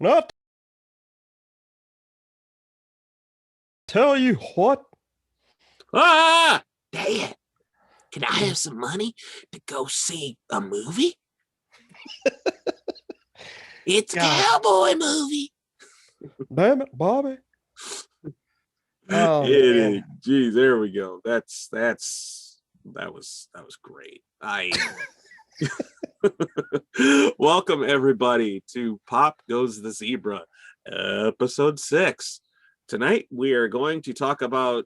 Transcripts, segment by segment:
Not tell you what. Ah, Dad, can I have some money to go see a movie? It's a God cowboy movie. damn it, Bobby. Oh It is. man. Geez, there we go. That was great. I welcome everybody to Pop Goes the Zebra, episode 6. Tonight we are going to talk about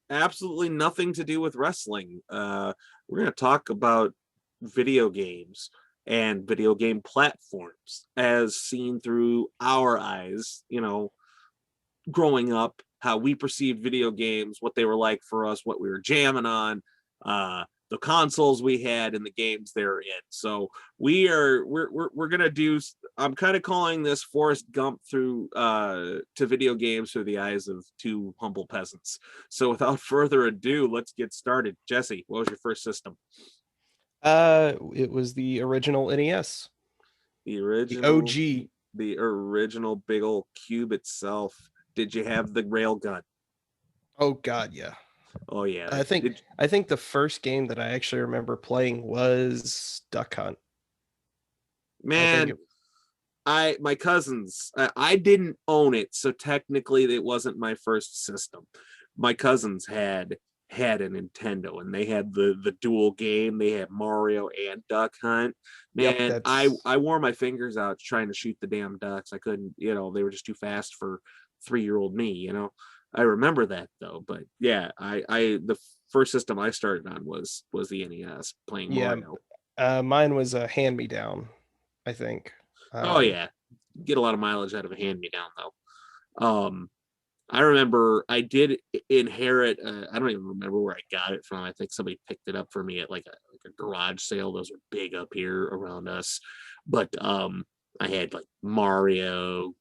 absolutely nothing to do with wrestling. We're going to talk about video games and video game platforms as seen through our eyes, growing up, how we perceived video games, what they were like for us, what we were jamming on, the consoles we had, and the games they're in. So we're gonna do. I'm kind of calling this Forrest Gump through to video games through the eyes of two humble peasants. So without further ado, let's get started. Jesse, what was your first system? It was the original NES, The the original, OG. the original big old cube itself. Did you have the rail gun? Oh God, yeah. Oh yeah. I think Did, I think the first game that I actually remember playing was Duck Hunt. I think man, it. my cousins, I didn't own it, so technically it wasn't my first system. My cousins had a Nintendo, and they had the dual game. They had Mario and Duck Hunt. Yep, Man, I that's I wore my fingers out trying to shoot the damn ducks. I couldn't, they were just too fast for 3-year-old me. I remember that though. But yeah, I the first system I started on was the NES playing yeah. Mario. Mine was a hand me down. I think. Oh Um, yeah, get a lot of mileage out of a hand me down though. I remember I did inherit. I don't even remember where I got it from. I think somebody picked it up for me at like a garage sale. Those are big up here around us. But I had like Mario,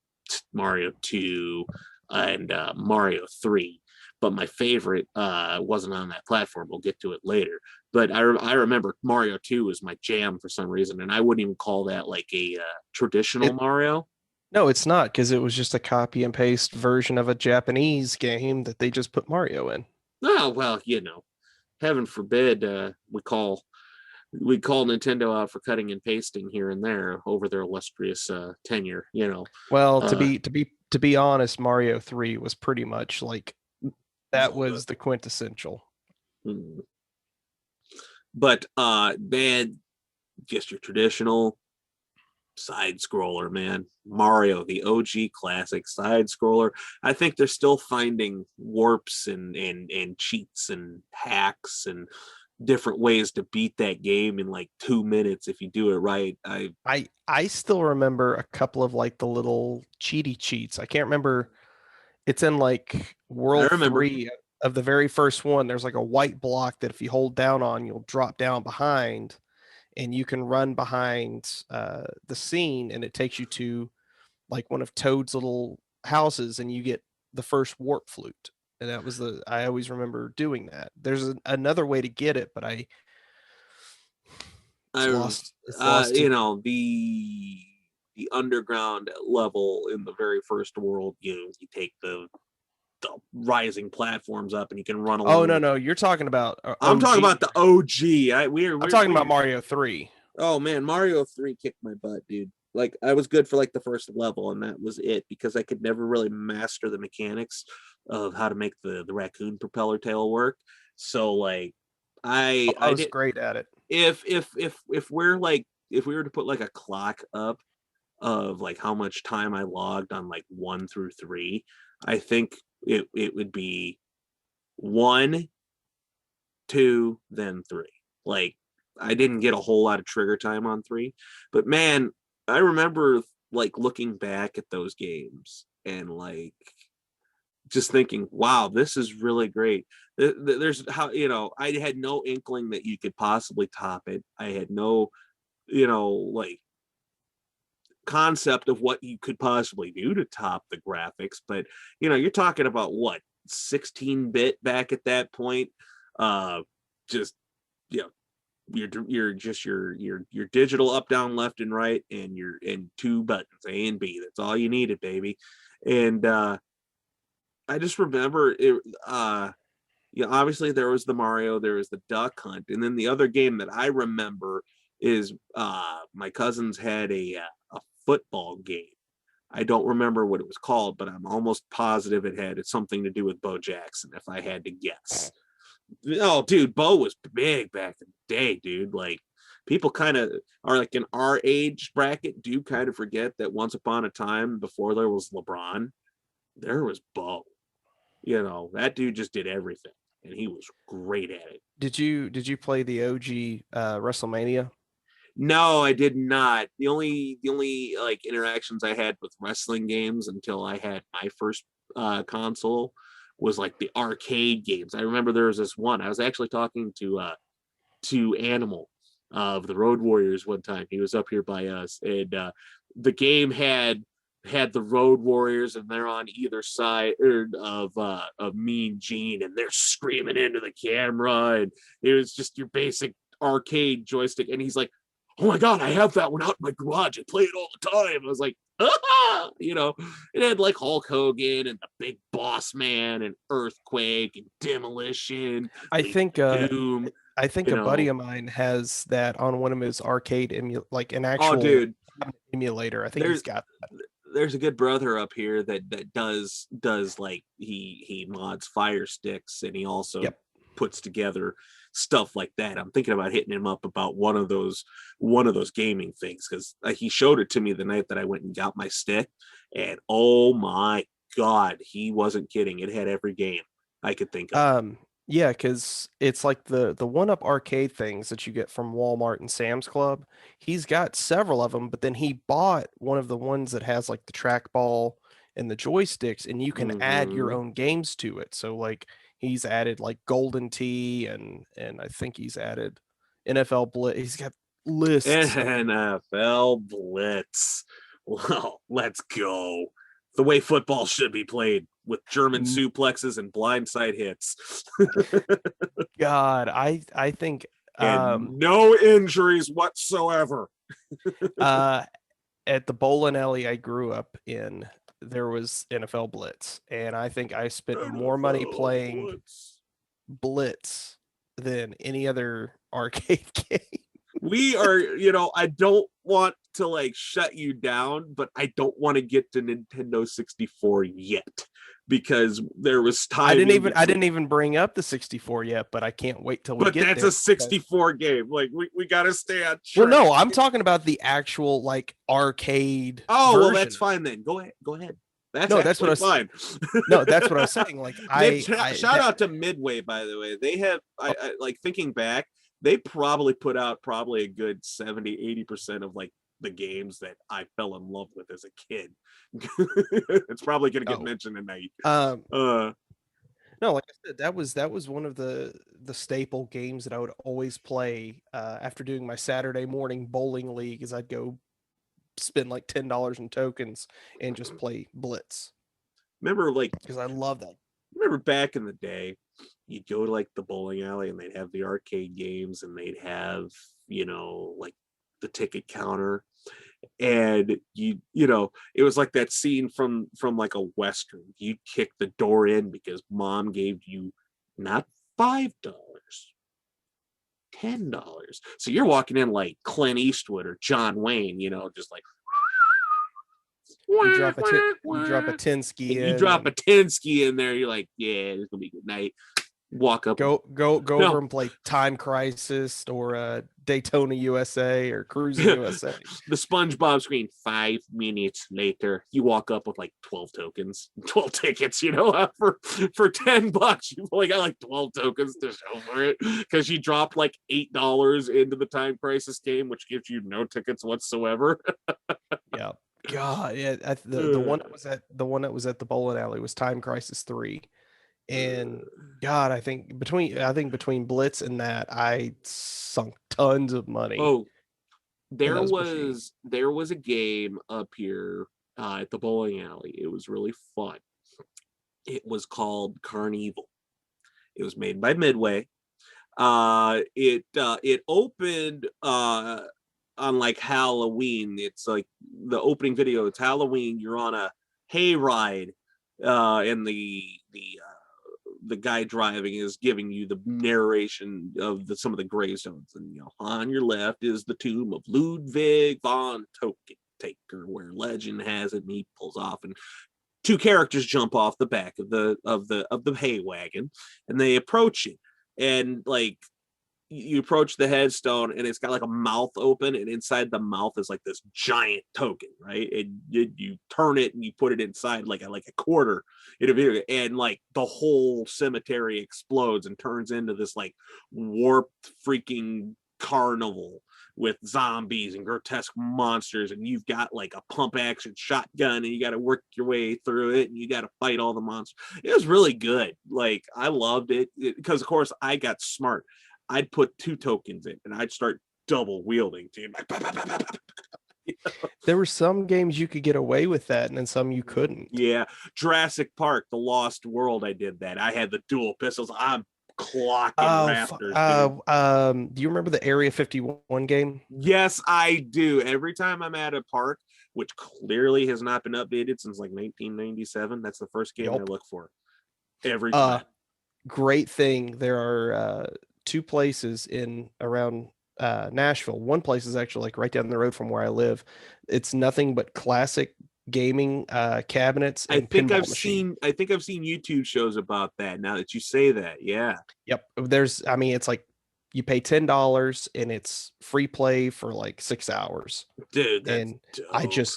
Mario 2, and Mario 3. But my favorite wasn't on that platform. We'll get to it later. But I remember Mario 2 was my jam for some reason, and I wouldn't even call that like a traditional it Mario. No, it's not because it was just a copy and paste version of a Japanese game that they just put Mario in. Oh well, heaven forbid we call Nintendo out for cutting and pasting here and there over their illustrious tenure. Well, to Uh, be to be to be honest, Mario 3 was pretty much like that Zelda. was the quintessential. Hmm. But man, just your traditional side scroller, man. Mario, the OG classic side scroller. I think they're still finding warps and cheats and hacks and different ways to beat that game in like 2 minutes if you do it right. I still remember a couple of like the little cheaty cheats. I can't remember. It's in like I World remember. 3 of the very first one. There's like a white block that if you hold down on, you'll drop down behind and you can run behind the scene and it takes you to like one of Toad's little houses and you get the first warp flute. And that was the I always remember doing that. There's another way to get it, but I it's I lost it's lost to me. the underground level in the very first world, you take the rising platforms up and you can run Oh along no, the. no, you're talking about I'm talking OG. about the OG. I I'm we're talking about we Mario 3. Oh man, Mario 3 kicked my butt, dude. Like I was good for like the first level and that was it because I could never really master the mechanics of how to make the raccoon propeller tail work. So like Oh, I I was did. great at it. If we were to put like a clock up of like how much time I logged on like 1 through 3, I think it would be 1, 2, then 3. Like I didn't get a whole lot of trigger time on 3, but man, I remember like looking back at those games and like just thinking, wow, this is really great. There's how, I had no inkling that you could possibly top it. I had no, like concept of what you could possibly do to top the graphics. But, you're talking about what, 16-bit back at that point. Uh, just, you know, You're just your digital up, down, left, and right, and two buttons, A and B. That's all you needed, baby. And I just remember it. Obviously there was the Mario, there was the Duck Hunt, and then the other game that I remember is my cousins had a football game. I don't remember what it was called, but I'm almost positive it had something to do with Bo Jackson, if I had to guess. Oh, dude, Bo was big back in the day, dude. Like, people kind of are like in our age bracket do kind of forget that once upon a time, before there was LeBron, there was Bo. That dude just did everything, and he was great at it. Did you play the OG WrestleMania? No, I did not. The only like interactions I had with wrestling games until I had my first console was like the arcade games. I remember there was this one. I was actually talking to Animal of the Road Warriors one time. He was up here by us, and the game had the Road Warriors, and they're on either side of Mean Gene, and they're screaming into the camera, and it was just your basic arcade joystick. And he's like, "Oh my god, I have that one out in my garage. I play it all the time." I was like, ah! It had like Hulk Hogan and the Big Boss Man and Earthquake and Demolition, I Legion think of Doom. I think You a buddy know, of mine has that on one of his arcade like an oh actual dude, emulator. I think he's there's got that. there's a good brother up here that does like he mods Fire Sticks, and he also Yep. puts together stuff like that. I'm thinking about hitting him up about one of those gaming things, because he showed it to me the night that I went and got my stick, and oh my god, he wasn't kidding. It had every game I could think of. Yeah, because it's like the one-up arcade things that you get from Walmart and Sam's Club. He's got several of them, but then he bought one of the ones that has like the trackball and the joysticks, and you can add your Mm-hmm. own games to it. So like he's added like Golden Tee and I think he's added NFL Blitz. He's got lists of NFL Blitz. Well, let's go. The way football should be played, with German suplexes and blindside hits. God. I think And no injuries whatsoever. uh at the bowling alley I grew up in, there was NFL Blitz, and I think I spent more money NFL playing Blitz. Blitz than any other arcade game. We are, I don't want to like shut you down, but I don't want to get to Nintendo 64 yet, because there was I time didn't in even I between. didn't even bring up the 64 yet, but I can't wait till we But get that's there a because 64 game. Like, we got to stay on well, track. no, I'm talking about the actual like arcade Oh, well, version that's of fine it. then. Go ahead. Go ahead. That's No, that's what I actually was fine. no, that's what I was saying. Like I Shout that out to Midway, by the way. They have, I like, thinking back, they probably put out probably a good 70-80% of like the games that I fell in love with as a kid. It's probably going to get oh mentioned tonight. um Uh, No, like I said, that was one of the staple games that I would always play after doing my Saturday morning bowling league. Is I'd go spend like $10 in tokens and just play Blitz remember, like, because I love that. remember back in the day, you'd go to like the bowling alley, and they'd have the arcade games, and they'd have, like the ticket counter, and it was like that scene from like a western. You'd kick the door in because mom gave you not $5, $10. So you're walking in like Clint Eastwood or John Wayne, just like You wah, drop a wah, you drop a wah. 10 ski And you in drop a and 10 ski in there, you're like, yeah, it's gonna be a good night. Walk up. go over No, and play Time Crisis or Daytona USA or Cruising the USA. SpongeBob screen. 5 minutes later, you walk up with like 12 tokens, 12 tickets. For $10, you've only got like 12 tokens to show for it, because you dropped like $8 into the Time Crisis game, which gives you no tickets whatsoever. Yeah. God, yeah. The one that was at the bowling alley was Time Crisis 3. And God, I think between Blitz and that, I sunk tons of money Oh, in there those machines. was there was a game up here at the bowling alley. It was really fun. It was called Carnival. It was made by Midway. It opened on like Halloween. It's like the opening video. It's Halloween. You're on a hayride, and the guy driving is giving you the narration of some of the gravestones. And on your left is the tomb of Ludwig von Tokentaker, where legend has it, and he pulls off, and two characters jump off the back of the hay wagon, and they approach it, and like you approach the headstone, and it's got like a mouth open, and inside the mouth is like this giant token, right? And you turn it and you put it inside like a quarter in a video, and like the whole cemetery explodes and turns into this like warped freaking carnival with zombies and grotesque monsters, and you've got like a pump action shotgun, and you got to work your way through it, and you got to fight all the monsters. It was really good. Like, I loved it because of course I got smart. I'd put two tokens in, and I'd start double wielding to There were some games you could get away with that, and then some you couldn't. Yeah, Jurassic Park, The Lost World, I did that. I had the dual pistols. I'm clocking raptors. Do you remember the Area 51 game? Yes, I do. Every time I'm at a park, which clearly has not been updated since like 1997, that's the first game I look for. Every time. Great thing. There are two places in around Nashville. One place is actually like right down the road from where I live. It's nothing but classic gaming cabinets and pinball machines. I think I've seen YouTube shows about that now that you say that. Yeah. Yep. It's like you pay $10 and it's free play for like 6 hours. Dude, that's and dope.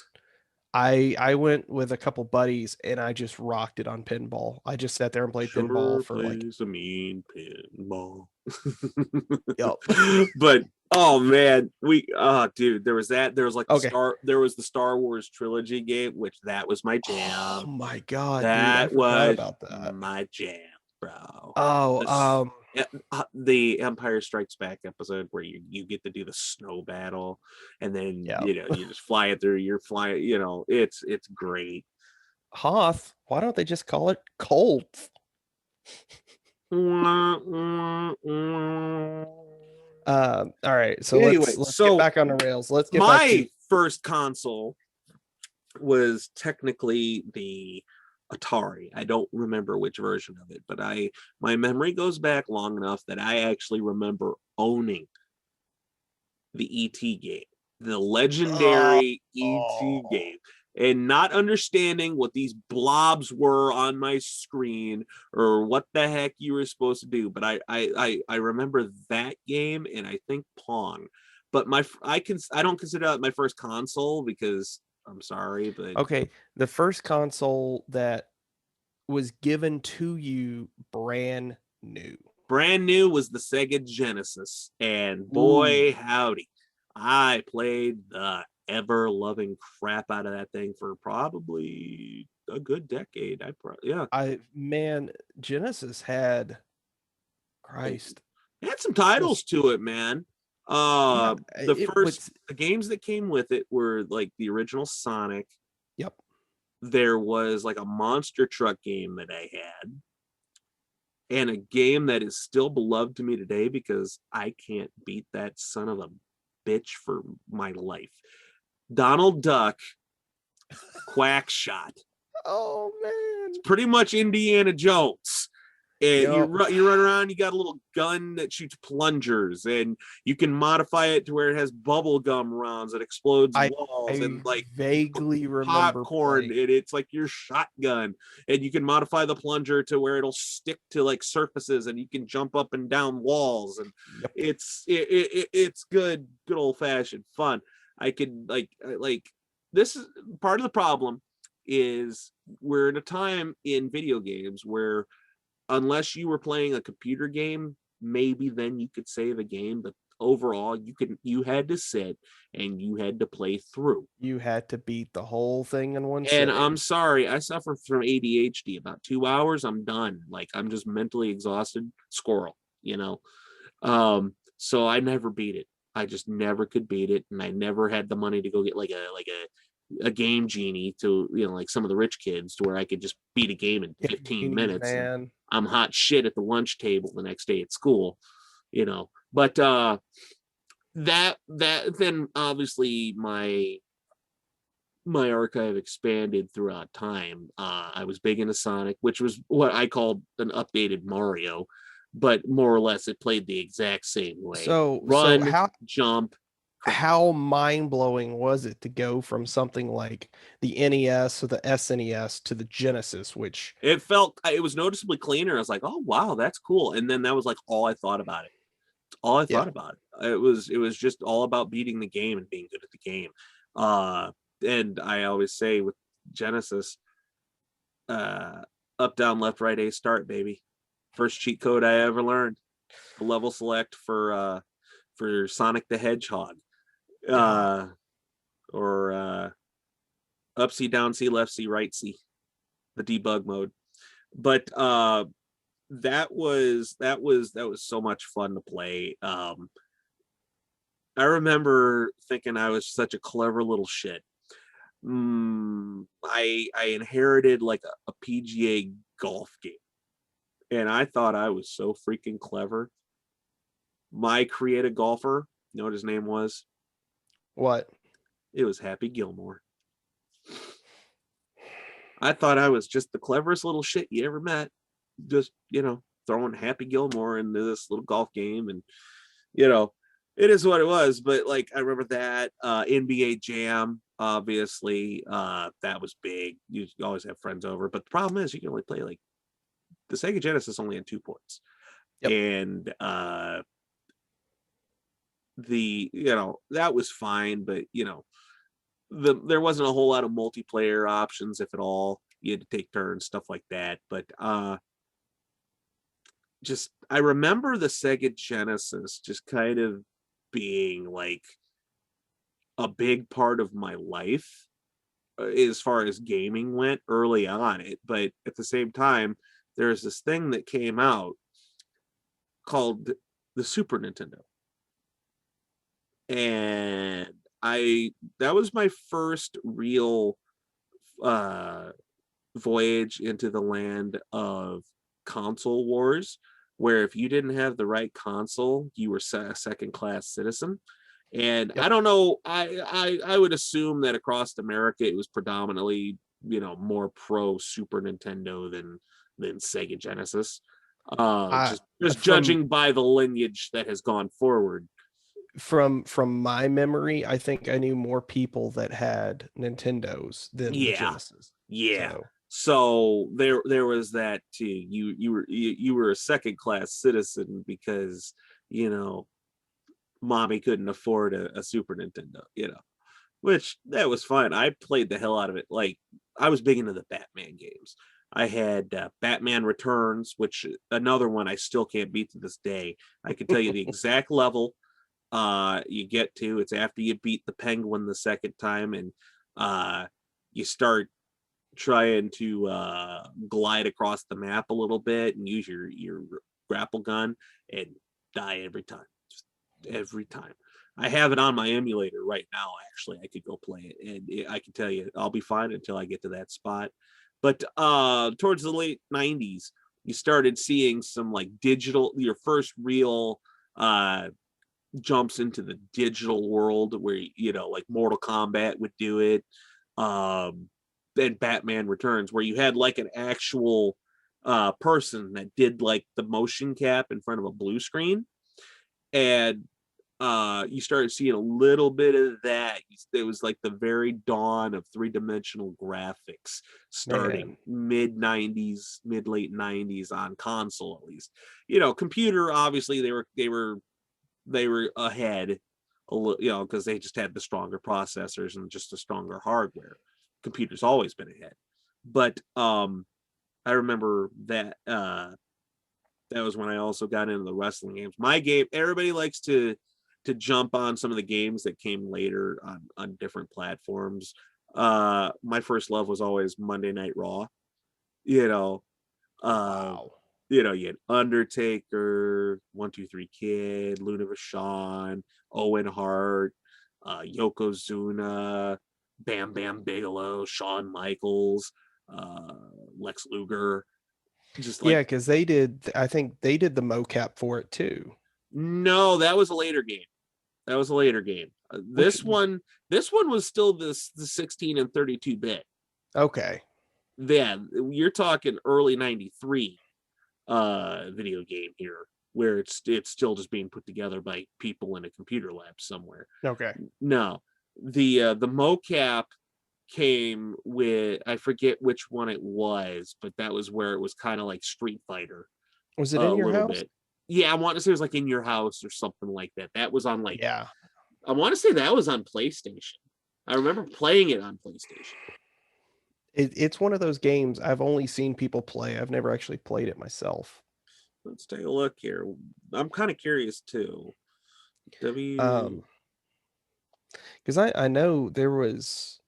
I went with a couple buddies and I just rocked it on pinball. I just sat there and played pinball for like a mean pinball. Yep. But oh man, dude, there was like there was the Star Wars trilogy game, which that was my jam. Oh my god, that dude, I was about that. my jam, bro. The the Empire Strikes Back episode where you get to do the snow battle, and then you just fly it through. You're flying, it's great. Hoth, why don't they just call it Colt? All right, so anyway, let's get back on the rails. Let's get my first console was technically the Atari. I don't remember which version of it, but my memory goes back long enough that I actually remember owning the ET game, the legendary ET game, and not understanding what these blobs were on my screen or what the heck you were supposed to do. But I remember that game, and I think Pong. But I don't consider that my first console because I'm sorry, but okay, the first console that was given to you brand new was the Sega Genesis, and boy howdy, I played the ever-loving crap out of that thing for probably a good decade. Genesis had Christ. It had some titles to it, man. The games that came with it were like the original Sonic. Yep. There was like a monster truck game that I had, and a game that is still beloved to me today because I can't beat that son of a bitch for my life. Donald Duck Quack Shot. Oh man, it's pretty much Indiana Jones. And you run around, you got a little gun that shoots plungers, and you can modify it to where it has bubble gum rounds that explodes walls, and like vaguely remember popcorn, and it's like your shotgun. And you can modify the plunger to where it'll stick to like surfaces, and you can jump up and down walls, and it's good old fashioned fun. I could like this is part of the problem is we're in a time in video games where unless you were playing a computer game, maybe then you could save a game, but overall you had to sit and you had to play through. You had to beat the whole thing in one sitting. I'm sorry, I suffer from ADHD. About 2 hours, I'm done. Like, I'm just mentally exhausted. Squirrel, so I never beat it. I just never could beat it, and I never had the money to go get like a game genie to like some of the rich kids to where I could just beat a game in 15 minutes. Man. I'm hot shit at the lunch table the next day at school. But that then obviously my archive expanded throughout time. I was big into Sonic, which was what I called an updated Mario, but more or less it played the exact same way. So Run, jump, crouch. how mind-blowing was it to go from something like the NES or the SNES to the Genesis, which It was noticeably cleaner. I was like, oh wow, that's cool. And then that was like all I thought about it. All I yeah. thought about it. It was just all about beating the game and being good at the game. Uh and I always say with Genesis, uh up, down, left, right, A start, baby. First cheat code I ever learned. The level select for Sonic the Hedgehog. Oh, Uh or up C, down C, left C, right C, the debug mode. But that was so much fun to play. I remember thinking I was such a clever little shit. I inherited like a PGA golf game, and I thought I was so freaking clever. My creative golfer, you know what his name was? what? It was Happy Gilmore. I thought I was just the cleverest little shit you ever met. Just, throwing Happy Gilmore into this little golf game, and you know, it is what it was. But like I remember that NBA Jam, obviously, that was big. You always have friends over, but the problem is you can only play like the Sega Genesis only had 2 ports, Yep. and that was fine, but there wasn't a whole lot of multiplayer options, if at all. You had to take turns, stuff like that. But just I remember the Sega Genesis just kind of being like a big part of my life as far as gaming went early on it. But at the same time, there's this thing that came out called the Super Nintendo. And I that was my first real uh voyage into the land of console wars, where if you didn't have the right console, you were a second class citizen. And I Yep. don't know, I would assume that across America it was predominantly more pro Super Nintendo than Sega Genesis. I Just from judging by the lineage that has gone forward. from my memory, I think I knew more people that had Nintendos than the Yeah, Genesis. yeah. So So there was that too. You were a second class citizen because you know mommy couldn't afford a Super Nintendo. Which that was fun. I played the hell out of it. Like I was big into the Batman games. I had Batman Returns, which another one I still can't beat to this day. I can tell you the exact level you get to. It's after you beat the Penguin the second time, and you start trying to glide across the map a little bit and use your grapple gun and die every time. Just every time. I have it on my emulator right now. Actually, I could go play it, and I can tell you, I'll be fine until I get to that spot. But towards the late '90s, you started seeing some like your first real jumps into the digital world where like Mortal Kombat would do it. Um, and Batman Returns, where you had like an actual person that did like the motion cap in front of a blue screen, and you started seeing a little bit of that. It was like the very dawn of three-dimensional graphics, man, starting mid '90s, mid late '90s on console at least. Computer obviously they were ahead a little, because they just had the stronger processors and just the stronger hardware. Computers always been ahead, but I remember that was when I also got into the wrestling games. My game, everybody likes to jump on some of the games that came later on different platforms. My first love was always Monday Night Raw. You know, uh, wow. you had Undertaker, 1-2-3 Kid, Luna Vachon, Owen Hart, Yokozuna, Bam Bam Bigelow, Shawn Michaels, uh, Lex Luger. Just Yeah, like because I think they did the mocap for it too. No, that was a later game. This one was still the 16 and 32 bit. Okay. Then you're talking early 93 video game here, where it's still just being put together by people in a computer lab somewhere. Okay. No, the mocap came with, I forget which one it was, but that was where it was kind of like Street Fighter. Was it in your little house? bit. Yeah, I want to say it was like In Your House or something like that. That was on like, Yeah. I want to say that was on PlayStation. I remember playing it on PlayStation. It's one of those games I've only seen people play. I've never actually played it myself. Let's take a look here. I'm kind of curious too. Because I know there was,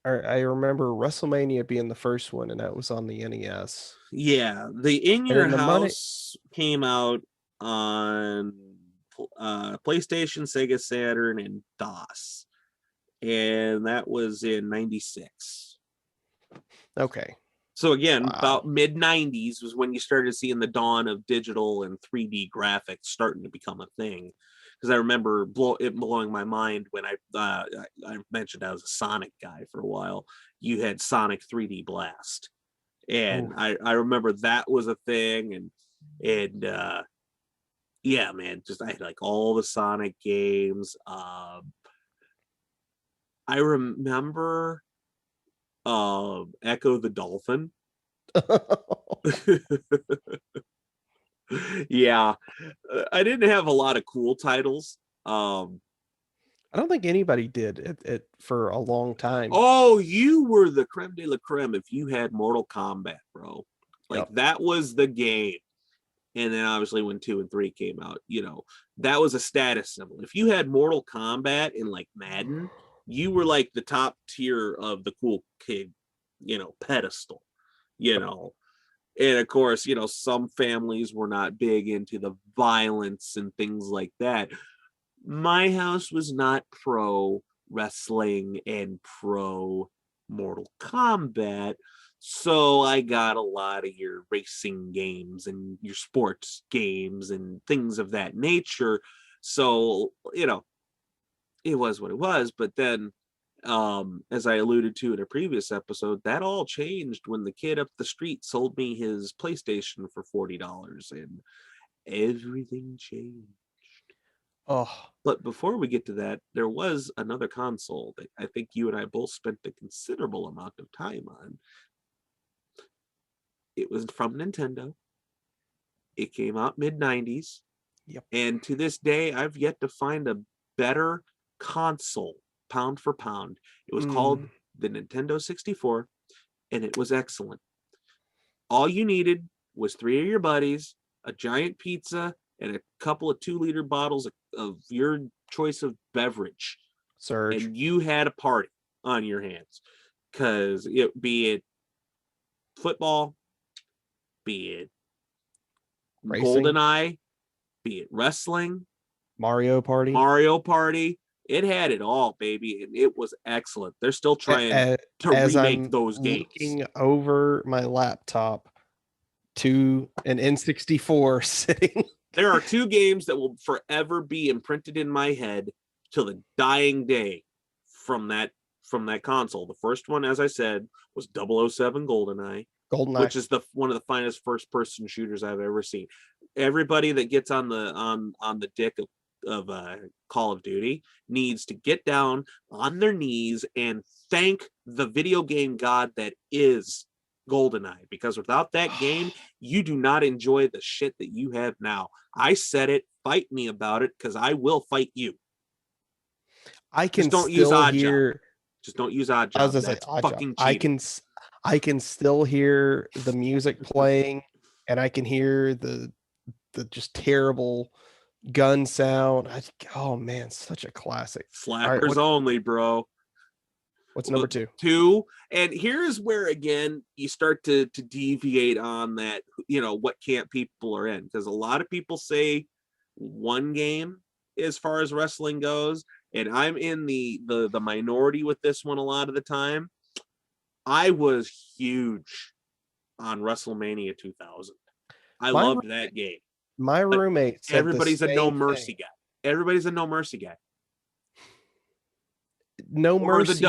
I remember WrestleMania being the first one, and that was on the NES. Yeah, the In And Your then the money, House came out on PlayStation, Sega Saturn, and DOS, and that was in '96. okay. So again, Wow. about mid '90s was when you started seeing the dawn of digital and 3D graphics starting to become a thing. Because I remember it blowing my mind when I mentioned I was a Sonic guy for a while. You had Sonic 3D Blast, and Ooh. I remember that was a thing, and yeah, man, just I had like all the Sonic games. I remember Echo the Dolphin. Yeah, I didn't have a lot of cool titles. I don't think anybody did it for a long time. Oh, you were the creme de la creme if you had Mortal Kombat, bro. Like Yep. that was the game. And then obviously when 2 and 3 came out, that was a status symbol. If you had Mortal Kombat in like Madden, you were like the top tier of the cool kid, pedestal, And of course, some families were not big into the violence and things like that. My house was not pro wrestling and pro Mortal Kombat. So I got a lot of your racing games and your sports games and things of that nature. So, it was what it was. But then, as I alluded to in a previous episode, that all changed when the kid up the street sold me his PlayStation for $40 and everything changed. Oh, But before we get to that, there was another console that I think you and I both spent a considerable amount of time on. It was from Nintendo. It came out mid 90s. yep. And to this day, I've yet to find a better console, pound for pound. It was called the Nintendo 64, and it was excellent. All you needed was 3 of your buddies, a giant pizza, and a couple of 2-liter bottles of your choice of beverage. Surge. And you had a party on your hands. Because be it football, be it Racing. GoldenEye, be it wrestling, Mario Party, it had it all, baby, and it was excellent. They're still trying to as remake I'm those games. Looking over my laptop to an N64 sitting. There are 2 games that will forever be imprinted in my head till the dying day from that console. The first one, as I said, was 007 GoldenEye. Which is one of the finest first-person shooters I've ever seen. Everybody that gets on the dick of Call of Duty needs to get down on their knees and thank the video game god that is GoldenEye, because without that game, you do not enjoy the shit that you have now. I said it. Fight me about it, because I will fight you. I can Just don't use still Oddjob. hear. Just don't use Oddjob. I was gonna say That's Oddjob. fucking cheating. I can still hear the music playing, and I can hear the just terrible gun sound. Oh man, such a classic. Slappers All right, only, bro. what's number 2? 2, and here's where again you start to deviate on that. What camp people are in, because a lot of people say one game as far as wrestling goes, and I'm in the minority with this one a lot of the time. I was huge on WrestleMania 2000. I loved that game. My But roommate said the everybody's a No same Mercy thing. guy. Everybody's a No Mercy guy. No Or the Mercy,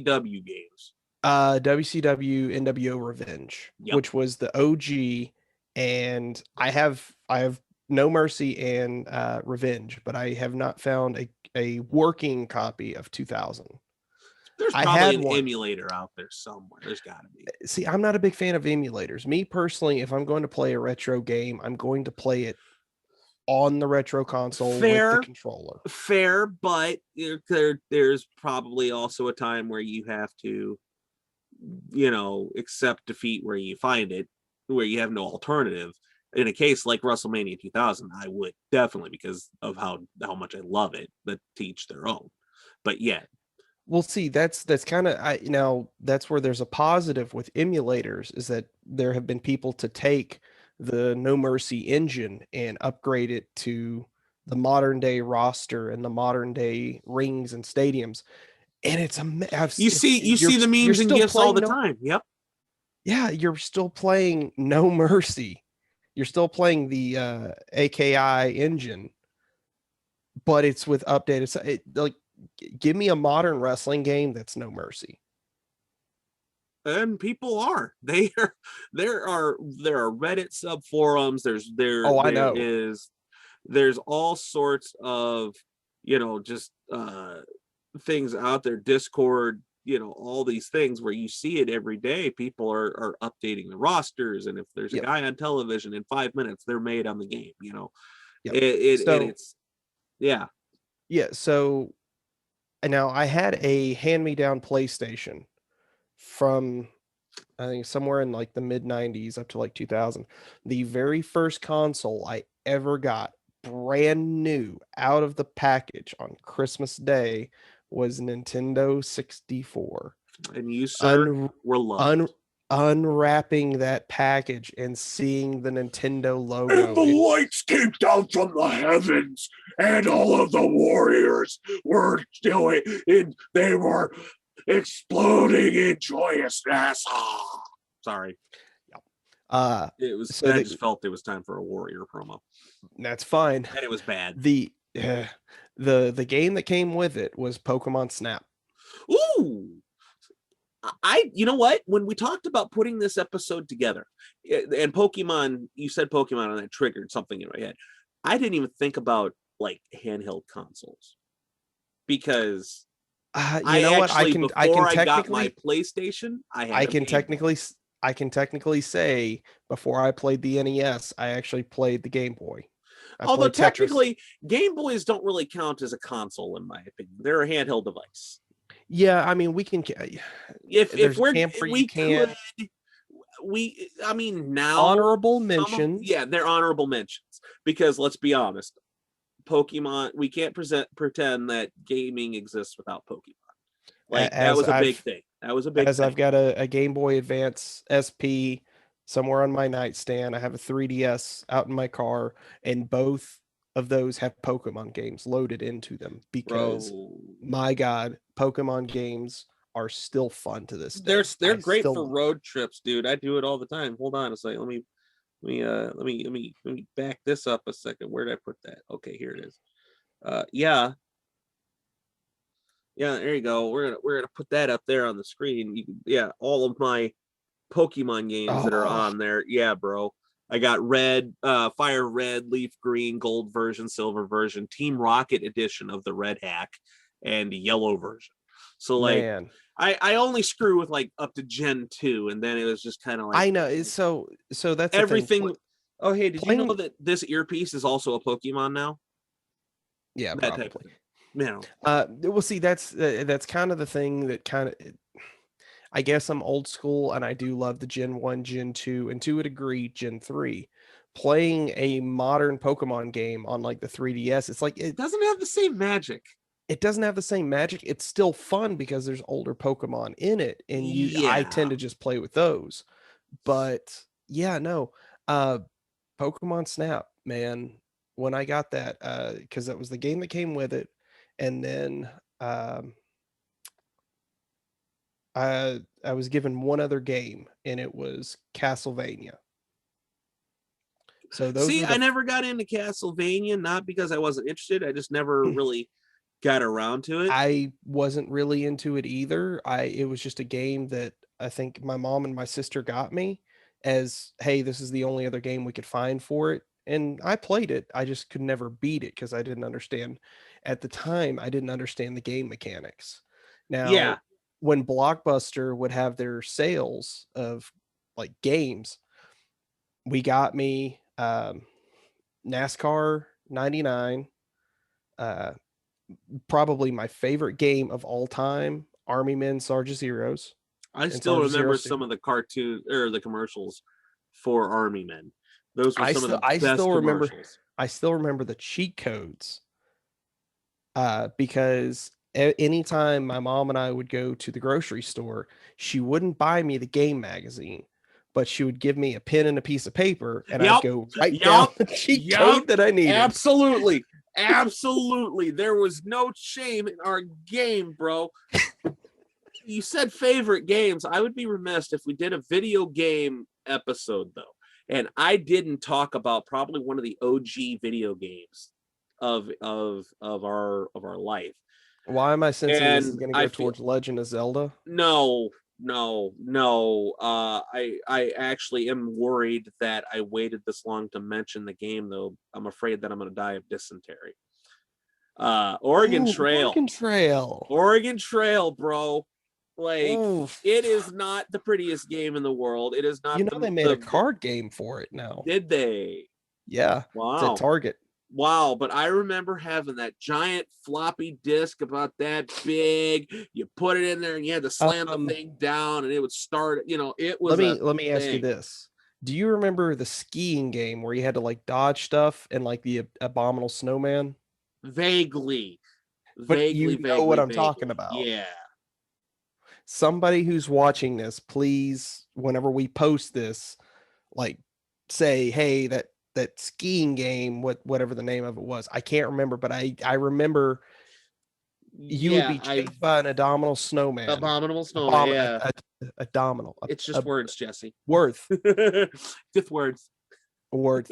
WCW games. WCW NWO Revenge, Yep. which was the OG, and I have No Mercy and Revenge, but I have not found a working copy of 2000. There's I probably had an one. emulator out there somewhere. There's got to be. See, I'm not a big fan of emulators. Me personally, if I'm going to play a retro game, I'm going to play it on the retro console with the Fair, controller. fair, but there's probably also a time where you have to, accept defeat where you find it, where you have no alternative. In a case like WrestleMania 2000, I would definitely, because of how much I love it, but to each their own. But yeah, Well, see, that's kind of I now that's where there's a positive with emulators is that there have been people to take the No Mercy engine and upgrade it to the modern day roster and the modern day rings and stadiums, and you see the you're memes and still gifs all playing the no time. Yep. yeah, you're still playing No Mercy, you're still playing the AKI engine, but it's with updated like give me a modern wrestling game that's No Mercy. And people are they are there are Reddit sub forums. Oh, I know. There's all sorts of just things out there, Discord, all these things where you see it every day. People are updating the rosters, and if there's a Yep. guy on television in 5 minutes, they're made on the game. Yep. And So it's yeah. yeah, so and now I had a hand-me-down PlayStation from I think somewhere in like the mid 90s up to like 2000. The very first console I ever got brand new out of the package on Christmas Day was Nintendo 64. And you, sir, Un, were loved. un, Unwrapping that package and seeing the Nintendo And logo, the it lights came down from the heavens, and all of the warriors were doing, and they were exploding in joyousness. Ah. Sorry, uh it was. so I the just felt it was time for a warrior promo, that's fine. and it was bad. The the game that came with it was Pokemon Snap. Ooh, you know what? When we talked about putting this episode together, and Pokemon, you said Pokemon, and that triggered something in my head. I didn't even think about like handheld consoles because You know what? before I got my PlayStation, I had I a can Game Boy. technically I can technically say before I played the NES, I actually played the Game Boy. I Although played Tetris. technically, Game Boys don't really count as a console, in my opinion. They're a handheld device. Yeah, I mean we can. If There's a we're camp where you we can could I mean now honorable some of mentions. they're honorable mentions, because let's be honest, Pokemon, we can't pretend that gaming exists without Pokemon. Like that As was a big I've thing. That was a big as thing. I've got a Game Boy Advance SP somewhere on my nightstand. I have a 3DS out in my car, and both of those have Pokemon games loaded into them because Bro, my God, Pokemon games are still fun to this they're day. they're I great still for love road trips, dude. I do it all the time. Hold on a second. Let me back this up a second. Where did I put that? Okay, here it is. Yeah, yeah, there you go. We're gonna put that up there on the screen. Yeah, all of my Pokemon games that are Oh on there. Yeah, bro. I got red, fire red, leaf green, gold version, silver version, Team Rocket edition of the red hack, and yellow version. So like man, I only screw with like up to Gen 2, and then it was just kind of like I know. So that's the thing. everything. Oh, hey, did you know Playing, that this earpiece is also a Pokemon now? yeah, That type of probably. thing. No. We'll see. That's kind of the thing that kind of. I guess I'm old school, and I do love the Gen 1, Gen 2, and to a degree, Gen 3. Playing a modern Pokemon game on like the 3DS, it's like Doesn't have the same magic. it doesn't have the same magic. It's still fun because there's older Pokemon in it, and I tend Yeah. to just play with those. But yeah, no. Uh Pokemon Snap, man. When I got that, because that was the game that came with it, and then I was given one other game, and it was Castlevania. So those See, were I the never got into Castlevania, not because I wasn't interested. I just never really got around to it. I wasn't really into it either. It was just a game that I think my mom and my sister got me as, hey, this is the only other game we could find for it. And I played it. I just could never beat it because I didn't understand at the time, I didn't understand the game mechanics. Now, Yeah, when Blockbuster would have their sales of like games, we got me NASCAR 99, uh, probably my favorite game of all time, Army Men, Sarge Zeros, I and still Sarge remember Zeros 2. some of the cartoon or the commercials for Army Men. Those were I some of still the I best still remember commercials. I still remember the cheat codes because anytime my mom and I would go to the grocery store, she wouldn't buy me the game magazine, but she would give me a pen and a piece of paper, and I'd Yep, go write down yep, the cheat yep. code that I needed. Absolutely, absolutely. There was no shame in our game, bro. You said favorite games. I would be remiss if we did a video game episode though, and I didn't talk about probably one of the OG video games of our life. Why am I sensing this is And going to I go feel towards Legend of Zelda? no, no, no. I actually am worried that I waited this long to mention the game though. I'm afraid that I'm going to die of dysentery. Oregon Oh, Trail. Oregon Trail. Oregon Trail, bro. Like Oof. it is not the prettiest game in the world. It is not You know they made a the card game for it now. did they? Yeah, it's at Wow. Target. Wow, but I remember having that giant floppy disk about that big. You put it in there and you had to slam the Um, thing down and it would start, it let was a me ask you thing. this. Do you remember the skiing game where you had to like dodge stuff and like the abominable snowman? Vaguely, But vaguely, you know what vaguely, I'm talking vaguely. about. Yeah. Somebody who's watching this, please, whenever we post this, like say, hey, that skiing game, whatever the name of it was, I can't remember, but I remember you would Yeah, be I chased by an abominable snowman. abominable snowman. Yeah. Abominable. It's just words, Jesse. Worth. Just words. Worth.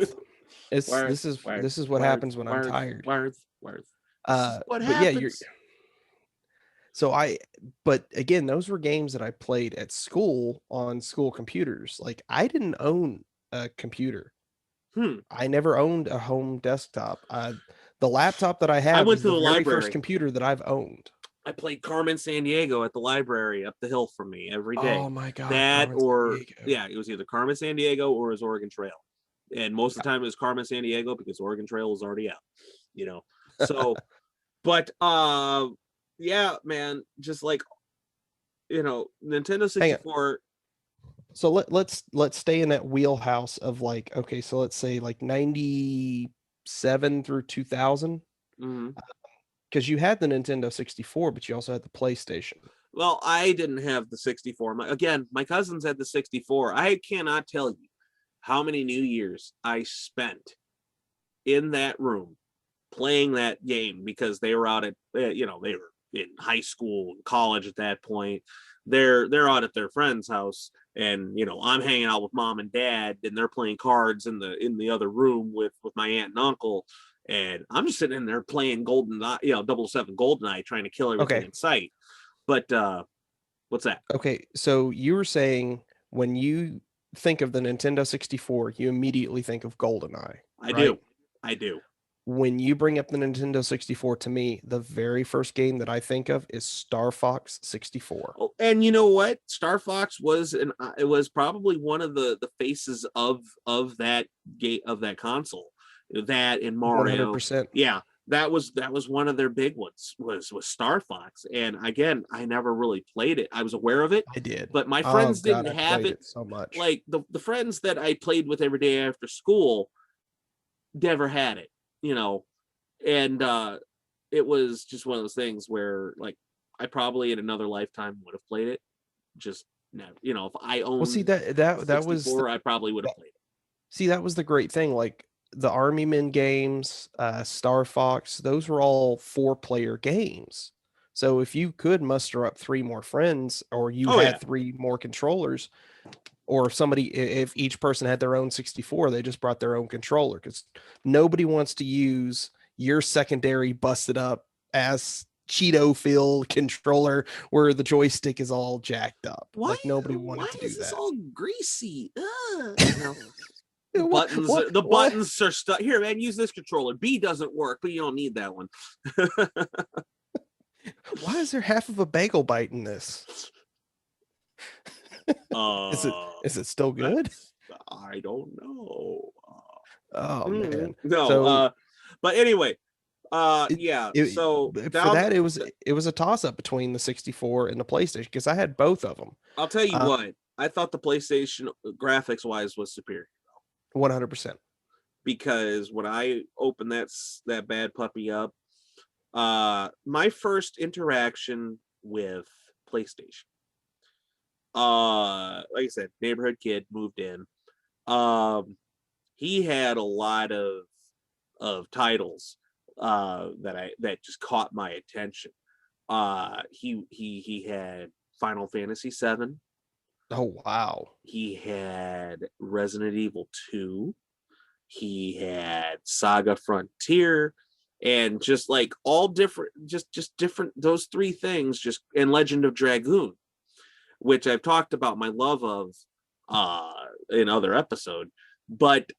It's Words, words, this is what words, happens when I'm words, tired. words, words. This is what But yeah, you're happens. so I but again, those were games that I played at school on school computers. Like I didn't own a computer. Hmm. I never owned a home desktop. The laptop that I I have went is to the the very first library. computer that I've owned. I played Carmen San Diego at the library up the hill from me every day. Oh my God, That Carmen San or Diego. yeah, it was either Carmen San Diego or it was Oregon Trail. And most of the time it was Carmen San Diego because Oregon Trail was already out. So but yeah, man, just like Nintendo Hang on. 64. So let's stay in that wheelhouse of like, okay, so let's say like 97 through 2000, Mhm. because you had the Nintendo 64, but you also had the PlayStation. Well, I didn't have the 64. My cousins had the 64. I cannot tell you how many New Years I spent in that room playing that game because they were out at they were in high school and college at that point. They're out at their friend's house, and I'm hanging out with mom and dad, and they're playing cards in the other room with my aunt and uncle, and I'm just sitting in there playing Golden, 007 Goldeneye, trying to kill everything Okay. in sight. But what's that? Okay, so you were saying when you think of the Nintendo 64, you immediately think of GoldenEye, I right? do. I do. When you bring up the Nintendo 64 to me, the very first game that I think of is Star Fox 64. Oh, and you know what? Star Fox was it was probably one of the faces of that gate of that console. That and Mario. 100%. Yeah, that was one of their big ones was Star Fox. And again, I never really played it. I was aware of it, I did. but my Oh friends God, didn't I have played it. it so much. Like the friends that I played with every day after school never had it, you know. And it was just one of those things where like I probably in another lifetime would have played it. Just never, if I Well, see owned that was 64, I probably would have that, played it. see that was the great thing. Like the Army Men games, Star Fox, those were all 4-player games. So if you could muster up 3 more friends, or you Oh yeah. had 3 more controllers, Or if if each person had their own 64, they just brought their own controller, because nobody wants to use your secondary busted up ass Cheeto filled controller where the joystick is all jacked up. Why? Like nobody Why wanted to do is this that. all greasy? What? The What? buttons are stuck. Here, man, use this controller. B doesn't work, but you don't need that one. Why is there half of a bagel bite in this? Is it uh, is it still good? I don't know. Oh man. No. So But anyway, it, yeah. it So for down. that it was a toss up between the 64 and the PlayStation, because I had both of them. I'll tell you Uh, what. I thought the PlayStation graphics wise was superior 100%. because when I opened that bad puppy up, my first interaction with PlayStation, like I said, neighborhood kid moved in. He had a lot of titles that just caught my attention. He had Final Fantasy VII. Oh wow. He had Resident Evil 2. He had Saga Frontier, and just like all different, just different, those three things, just, and Legend of Dragoon, which I've talked about my love of in other episode. But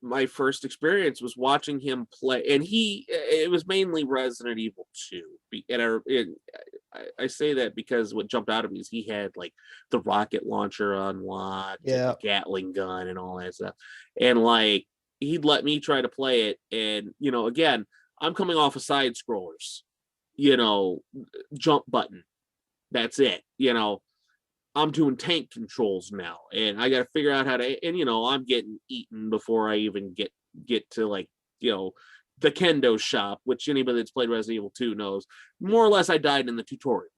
my first experience was watching him play, and it was mainly Resident Evil 2. And I say that because what jumped out at me is he had like the rocket launcher unlocked and Yeah. the Gatling gun and all that stuff. And like he'd let me try to play it. And, again, I'm coming off of side scrollers, jump button. That's it. I'm doing tank controls now, and I got to figure out how to. And I'm getting eaten before I even get to like the kendo shop, which anybody that's played Resident Evil 2 knows. More or less, I died in the tutorial.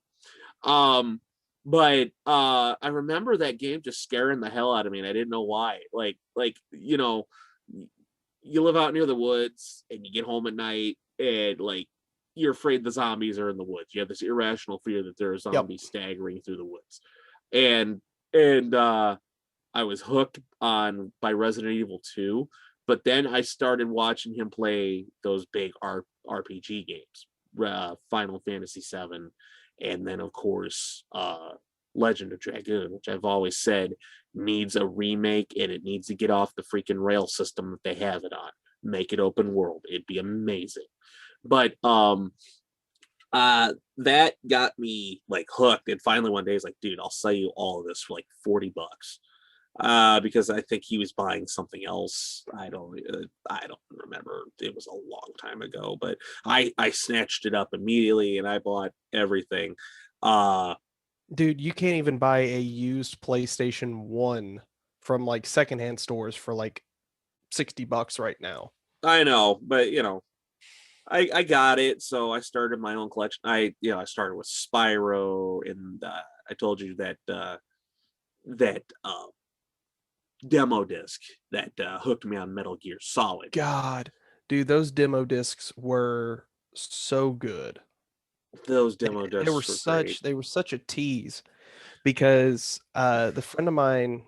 But I remember that game just scaring the hell out of me, and I didn't know why. You live out near the woods, and you get home at night, and like you're afraid the zombies are in the woods. You have this irrational fear that there are Yep. zombies staggering through the woods. And I was hooked by Resident Evil 2, but then I started watching him play those big RPG games, Final Fantasy VII, and then of course Legend of Dragoon, which I've always said needs a remake, and it needs to get off the freaking rail system that they have it on. Make it open world. It'd be amazing. But that got me like hooked, and finally one day he's like, dude, I'll sell you all of this for like $40, because I think he was buying something else. I don't remember, it was a long time ago, but I snatched it up immediately and I bought everything. Dude, you can't even buy a used PlayStation 1 from like secondhand stores for like $60 right now. I know, but I got it, so I started my own collection. I started with Spyro, and I told you that demo disc that hooked me on Metal Gear Solid. God, dude, those demo discs were so good. Those demo discs were great. They were such a tease, because the friend of mine,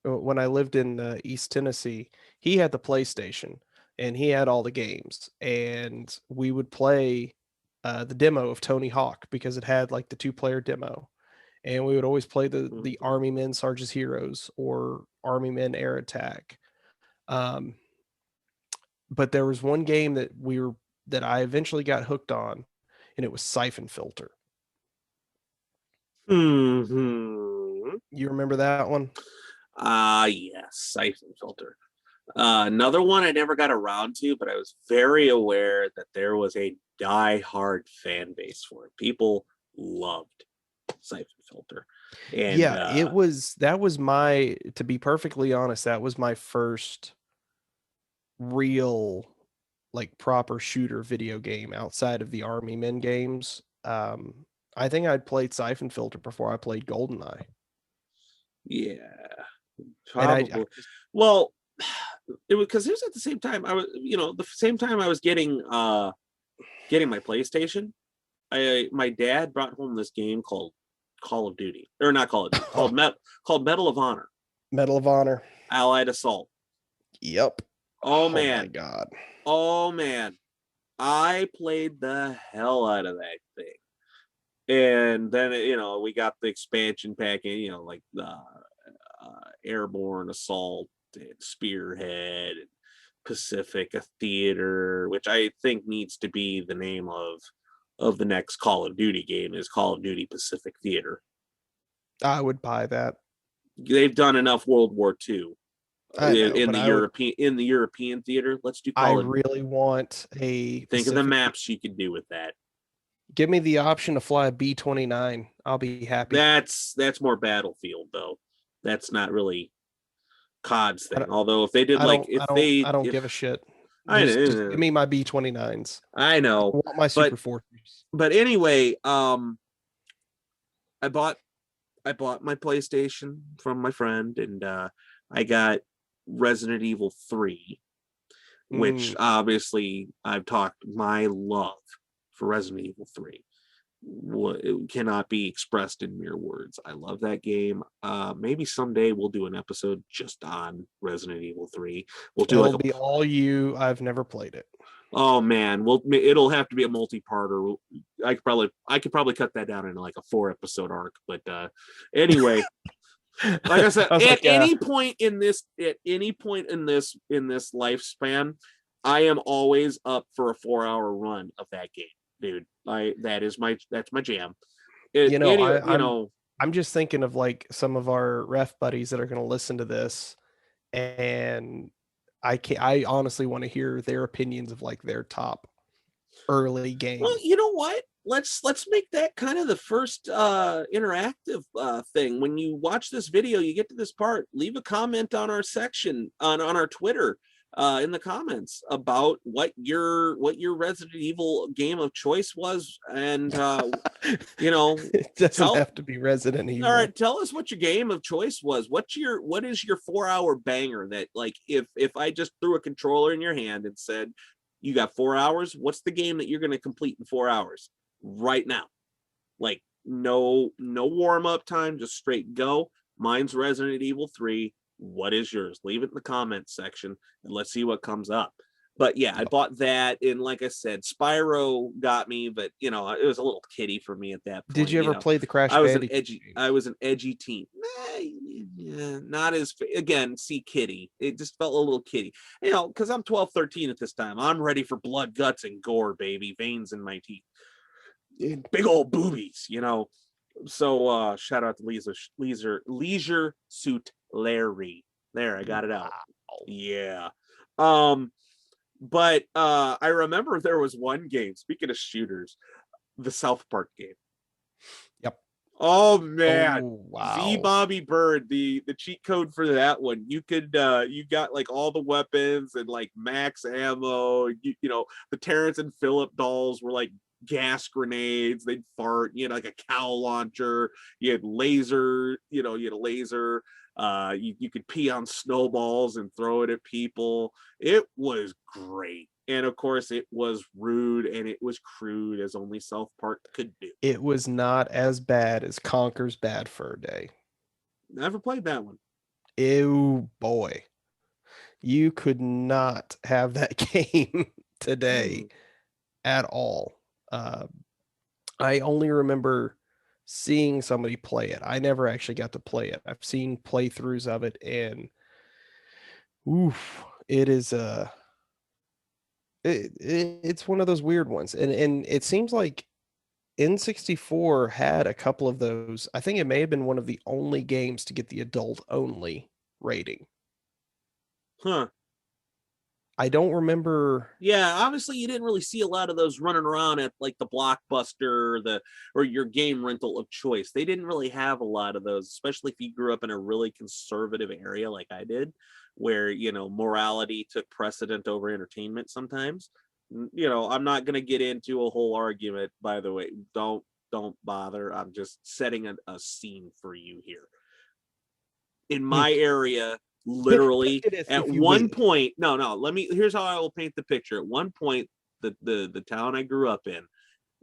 when I lived in East Tennessee, he had the PlayStation and he had all the games, and we would play the demo of Tony Hawk, because it had like the 2-player demo, and we would always play the Army Men Sarge's Heroes or Army Men Air Attack. But there was one game that I eventually got hooked on, and it was Siphon Filter. Mm-hmm. You remember that one? Yes, Siphon Filter. Another one I never got around to, but I was very aware that there was a die-hard fan base for it. People loved Siphon Filter. And Yeah, to be perfectly honest, that was my first real like proper shooter video game outside of the Army Men games. I think I'd played Siphon Filter before I played GoldenEye. Yeah, And probably. Well, it was because it was at the same time the same time I was getting my PlayStation. My dad brought home this game called Call of Duty, or not Call of Duty, called Medal of Honor. Medal of Honor. Allied Assault. Yep. Oh man. My God. Oh man. I played the hell out of that thing. And then, we got the expansion pack in, like the Airborne Assault and Spearhead and Pacific Theater, which I think needs to be the name of the next Call of Duty game, is Call of Duty Pacific Theater. I would buy that. They've done enough World War II in the European theater. Let's do Call of Duty. I really want a think of the maps you could do with that. Give me the option to fly a B-29. I'll be happy. That's more Battlefield though. That's not really COD's thing. Although if they did I don't give a shit. Just give me my B-29s. I know. I want my Super Fortress. But anyway, I bought my PlayStation from my friend, and I got Resident Evil 3, which obviously I've talked my love for Resident Evil 3. It cannot be expressed in mere words. I love that game. Maybe someday we'll do an episode just on Resident Evil 3. It'll be all you. I've never played it. Oh man, it'll have to be a multi-parter. I could probably cut that down into like a 4-episode arc. But anyway, like I said, at any point in this lifespan, I am always up for a 4-hour run of that game, dude. That's my jam. I'm just thinking of like some of our ref buddies that are going to listen to this, and I honestly want to hear their opinions of like their top early games. Well, you know what? Let's make that kind of the first interactive thing. When you watch this video, you get to this part, leave a comment on our section on our Twitter in the comments about what your Resident Evil game of choice was, and it doesn't have to be Resident Evil. All right, tell us what your game of choice was. What is your 4-hour banger that, like, if I just threw a controller in your hand and said you got 4 hours, what's the game that you're going to complete in 4 hours right now? Like, no warm-up time, just straight go. Mine's Resident Evil 3. What is yours? Leave it in the comments section and let's see what comes up. But yeah, I bought that, and like I said, Spyro got me, but it was a little kiddie for me at that point. Did you ever play the Crash Bandicoot? I was an edgy teen. Not as, again, see, kiddie. It just felt a little kiddie. Because I'm 12, 13 at this time. I'm ready for blood, guts, and gore, baby. Veins in my teeth. Big old boobies, So shout out to Leisure Suit Larry. There, I got it out. Wow. Yeah. But I remember there was one game, speaking of shooters, the South Park game. Yep. Oh man. Oh, wow. V Bobby Bird, the cheat code for that one. You could you got like all the weapons and like max ammo. The Terrence and Phillip dolls were like gas grenades. They'd fart. You had like a cow launcher. You had laser. You had a laser. You could pee on snowballs and throw it at people. It was great. And of course, it was rude and it was crude as only South Park could do. It was not as bad as Conker's Bad Fur Day. Never played that one. Ew, boy. You could not have that game today at all. I only remember seeing somebody play it. I never actually got to play it. I've seen playthroughs of it, and it is it's one of those weird ones. And it seems like N64 had a couple of those. I think it may have been one of the only games to get the adult only rating. Huh. I don't remember. Yeah, obviously you didn't really see a lot of those running around at like the Blockbuster or your game rental of choice. They didn't really have a lot of those, especially if you grew up in a really conservative area like I did, where, morality took precedent over entertainment sometimes. I'm not going to get into a whole argument, by the way. Don't bother. I'm just setting a scene for you here. In my area, literally at one point, here's how I will paint the picture. At one point, the town I grew up in,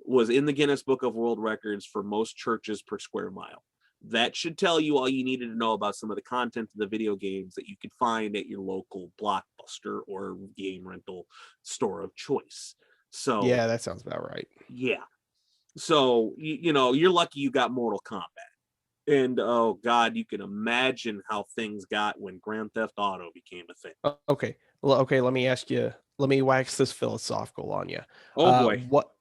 was in the Guinness Book of World Records for most churches per square mile. That should tell you all you needed to know about some of the content of the video games that you could find at your local Blockbuster or game rental store of choice. So Yeah, that sounds about right. yeah. So you're lucky you got Mortal Kombat. And oh god, you can imagine how things got when Grand Theft Auto became a thing. Okay. Well, okay, let me ask you, let me wax this philosophical on you. Oh boy. What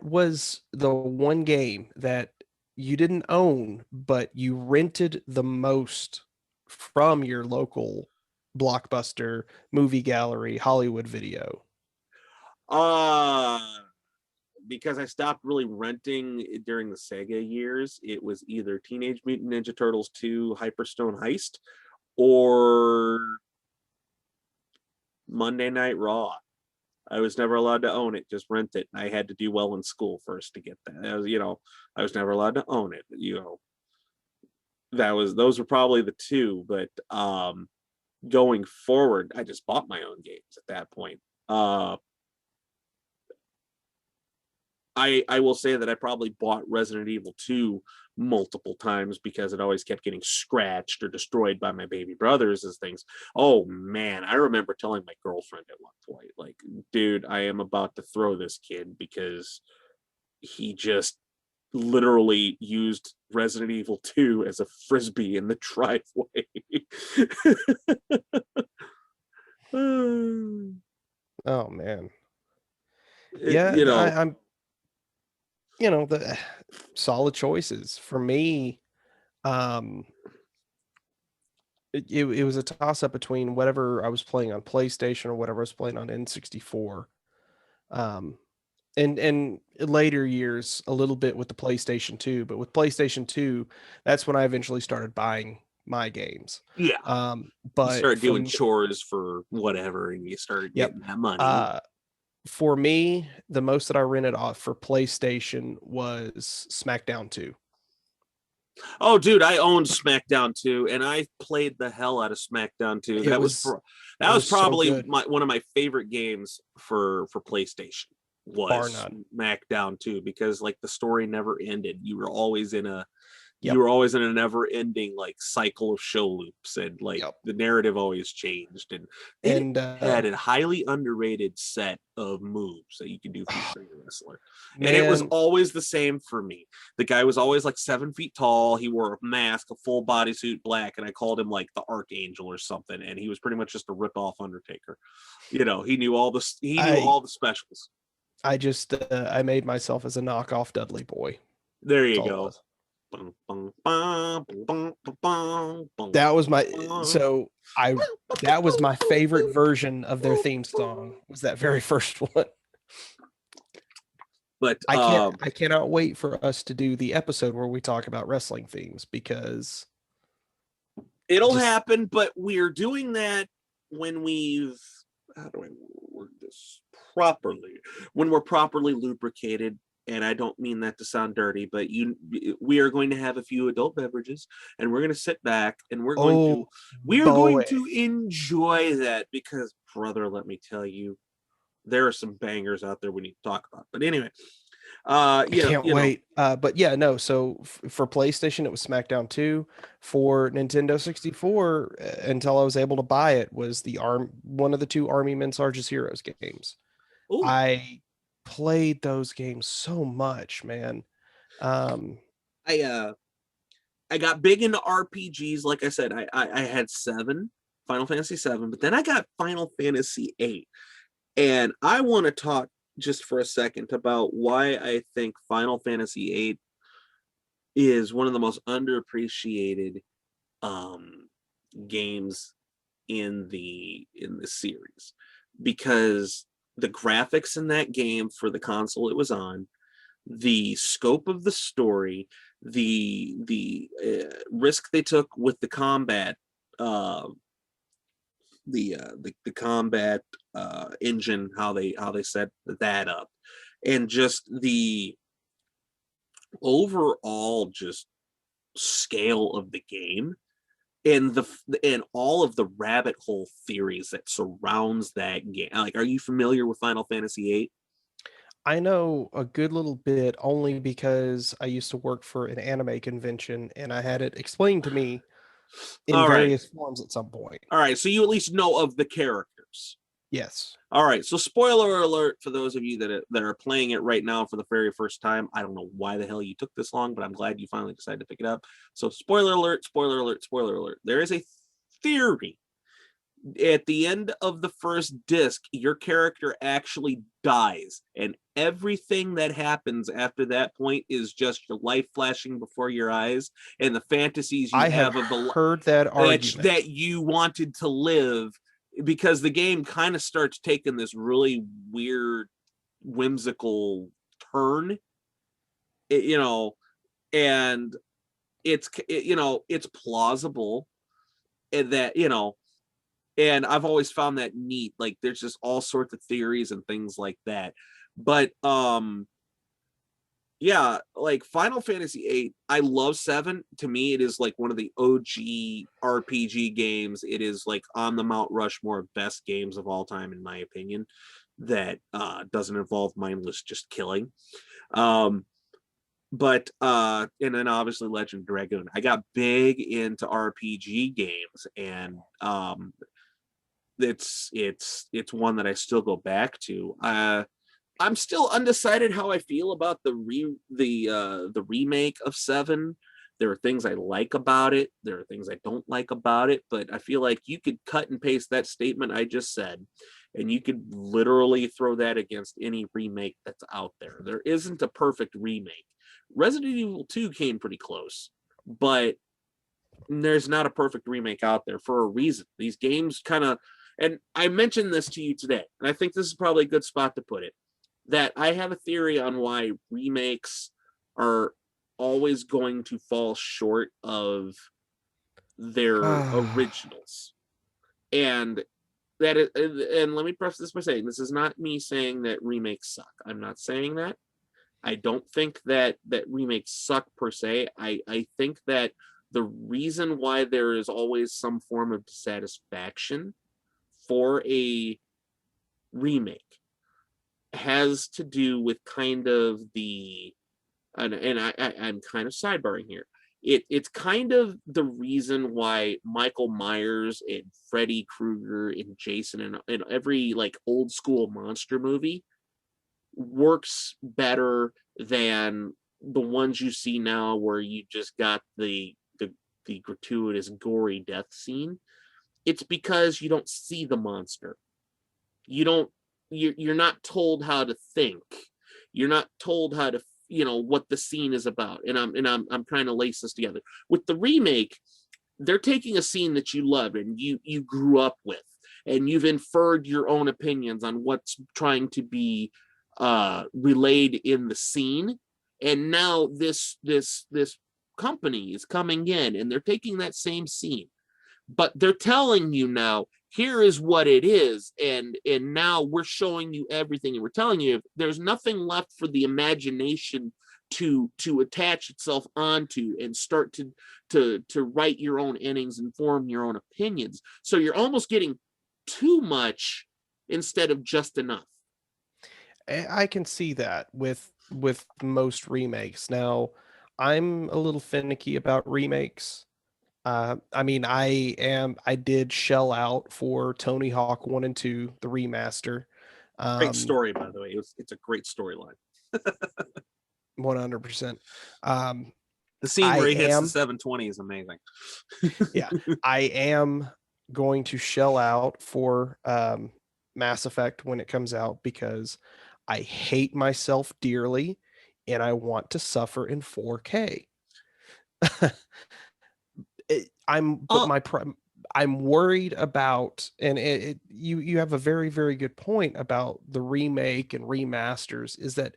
was the one game that you didn't own, but you rented the most from your local Blockbuster, movie gallery, Hollywood Video? Uh because I stopped really renting during the Sega years, it was either Teenage Mutant Ninja Turtles 2 Hyperstone Heist or Monday Night Raw. I was never allowed to own it, just rent it. I had to do well in school first to get that. I was never allowed to own it. Those were probably the two, but going forward, I just bought my own games at that point. I will say that I probably bought Resident Evil 2 multiple times because it always kept getting scratched or destroyed by my baby brothers as things. Oh man, I remember telling my girlfriend at one point, like, dude, I am about to throw this kid because he just literally used Resident Evil 2 as a frisbee in the driveway. Oh man. It, Yeah, you know, I'm the solid choices for me. Um, it was a toss up between whatever I was playing on PlayStation or whatever I was playing on N64. Um, and later years a little bit with the PlayStation 2, but with PlayStation 2, that's when I eventually started buying my games. yeah, you But start for doing me, chores for whatever and you start yep. getting that money. Uh, for me, the most that I rented off for PlayStation was SmackDown 2. Oh, dude, I owned SmackDown 2, and I played the hell out of SmackDown 2. It it That was was so probably good, one of my favorite games for PlayStation bar was none. SmackDown 2 because like the story never ended. You Yep. were always in a never-ending like cycle of show loops, and like Yep. the narrative always changed. And it And had a highly underrated set of moves that you can do oh, featuring a wrestler, and it was man, always the same for me. The guy was always like 7 feet tall. He wore a mask, a full bodysuit, black, and I called him like the Archangel or something. And he was pretty much just a rip-off Undertaker. He knew all the I specials. I just I made myself as a knockoff Dudley Boy. There That's you all it go. was. That was my so I that was my favorite version of their theme song, was that very first one. But I cannot wait for us to do the episode where we talk about wrestling themes, because it'll just happen, but we're doing that when we've how do I word this properly? When we're properly lubricated, and I don't mean that to sound dirty, but we are going to have a few adult beverages, and we're going to sit back and oh we are going boy. to enjoy that because, brother, let me tell you, there are some bangers out there we need to talk about. But anyway, I can't wait. But yeah, no. So for PlayStation, it was SmackDown 2. For Nintendo 64, until I was able to buy it, was one of the two Army Men Sarge's Heroes games. oh, I played those games so much, man. Um, I I got big into RPGs. Like I said, I had Final Fantasy 7, but then I got Final Fantasy 8. And I want to talk just for a second about why I think Final Fantasy 8 is one of the most underappreciated um, games in the series, because the graphics in that game for the console it was on, the scope of the story, the risk they took with the combat, uh, the combat engine, how they set that up, and just the overall just scale of the game, and all of the rabbit hole theories that surrounds that game. Like, are you familiar with Final Fantasy 8? I know a good little bit only because I used to work for an anime convention and I had it explained to me in All right. various forms at some point. All right. So you at least know of the characters. Yes. All right. So spoiler alert for those of you that are playing it right now for the very first time. I don't know why the hell you took this long, but I'm glad you finally decided to pick it up. So spoiler alert, spoiler alert, spoiler alert. There is a theory at the end of the first disc, your character actually dies, and everything that happens after that point is just your life flashing before your eyes and the fantasies you I have have of the heard that that argument. you wanted to live, because the game kind of starts taking this really weird, whimsical turn, you know, and it's plausible, and that and I've always found that neat. Like there's just all sorts of theories and things like that. But yeah, like Final Fantasy 8, I love 7. To me, it is like one of the OG RPG games. It is like on the Mount Rushmore of best games of all time, in my opinion, that doesn't involve mindless just killing. Um, but and then obviously Legend of Dragoon. I got big into RPG games, and it's one that I still go back to. I'm still undecided how I feel about the remake of 7. There are things I like about it. There are things I don't like about it. But I feel like you could cut and paste that statement I just said, and you could literally throw that against any remake that's out there. There isn't a perfect remake. Resident Evil 2 came pretty close, but there's not a perfect remake out there for a reason. These games kind of, and I mentioned this to you today, and I think this is probably a good spot to put it, that I have a theory on why remakes are always going to fall short of their originals. And and let me preface this by saying this is not me saying that remakes suck. I'm not saying that. I don't think that remakes suck per se. I think that the reason why there is always some form of dissatisfaction for a remake has to do with kind of the, and I'm kind of sidebarring here. It's kind of the reason why Michael Myers and Freddy Krueger and Jason and every like old school monster movie works better than the ones you see now, where you just got the gratuitous gory death scene. It's because you don't see the monster. You don't, you're not told how to think. You're not told how to, what the scene is about. And I'm trying to lace this together with the remake. They're taking a scene that you love and you grew up with, and you've inferred your own opinions on what's trying to be relayed in the scene. And now this company is coming in and they're taking that same scene, but they're telling you now, here is what it is, and now we're showing you everything, and we're telling you there's nothing left for the imagination to attach itself onto and start to write your own innings and form your own opinions. So you're almost getting too much instead of just enough. I can see that with most remakes. Now, I'm a little finicky about remakes. I mean, I did shell out for Tony Hawk 1 and 2, the remaster. Great Um, story, by the way. It's a great storyline. 100%. Um, The scene I where he hits the am, 720 is amazing. yeah, I am going to shell out for Mass Effect when it comes out because I hate myself dearly and I want to suffer in 4K. But Oh, I'm worried about, and you have a very, very good point about the remake and remasters, is that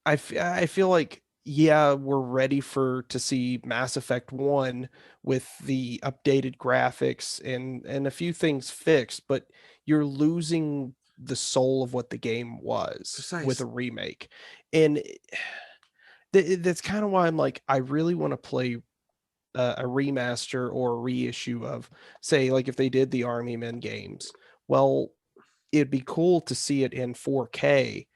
I feel like, yeah, we're ready to see Mass Effect 1 with the updated graphics and a few things fixed, but you're losing the soul of what the game was with a precise. remake. And that's kind of why I'm like, I really want to play a remaster or a reissue of, say, like if they did the Army Men games. Well, it'd be cool to see it in 4K,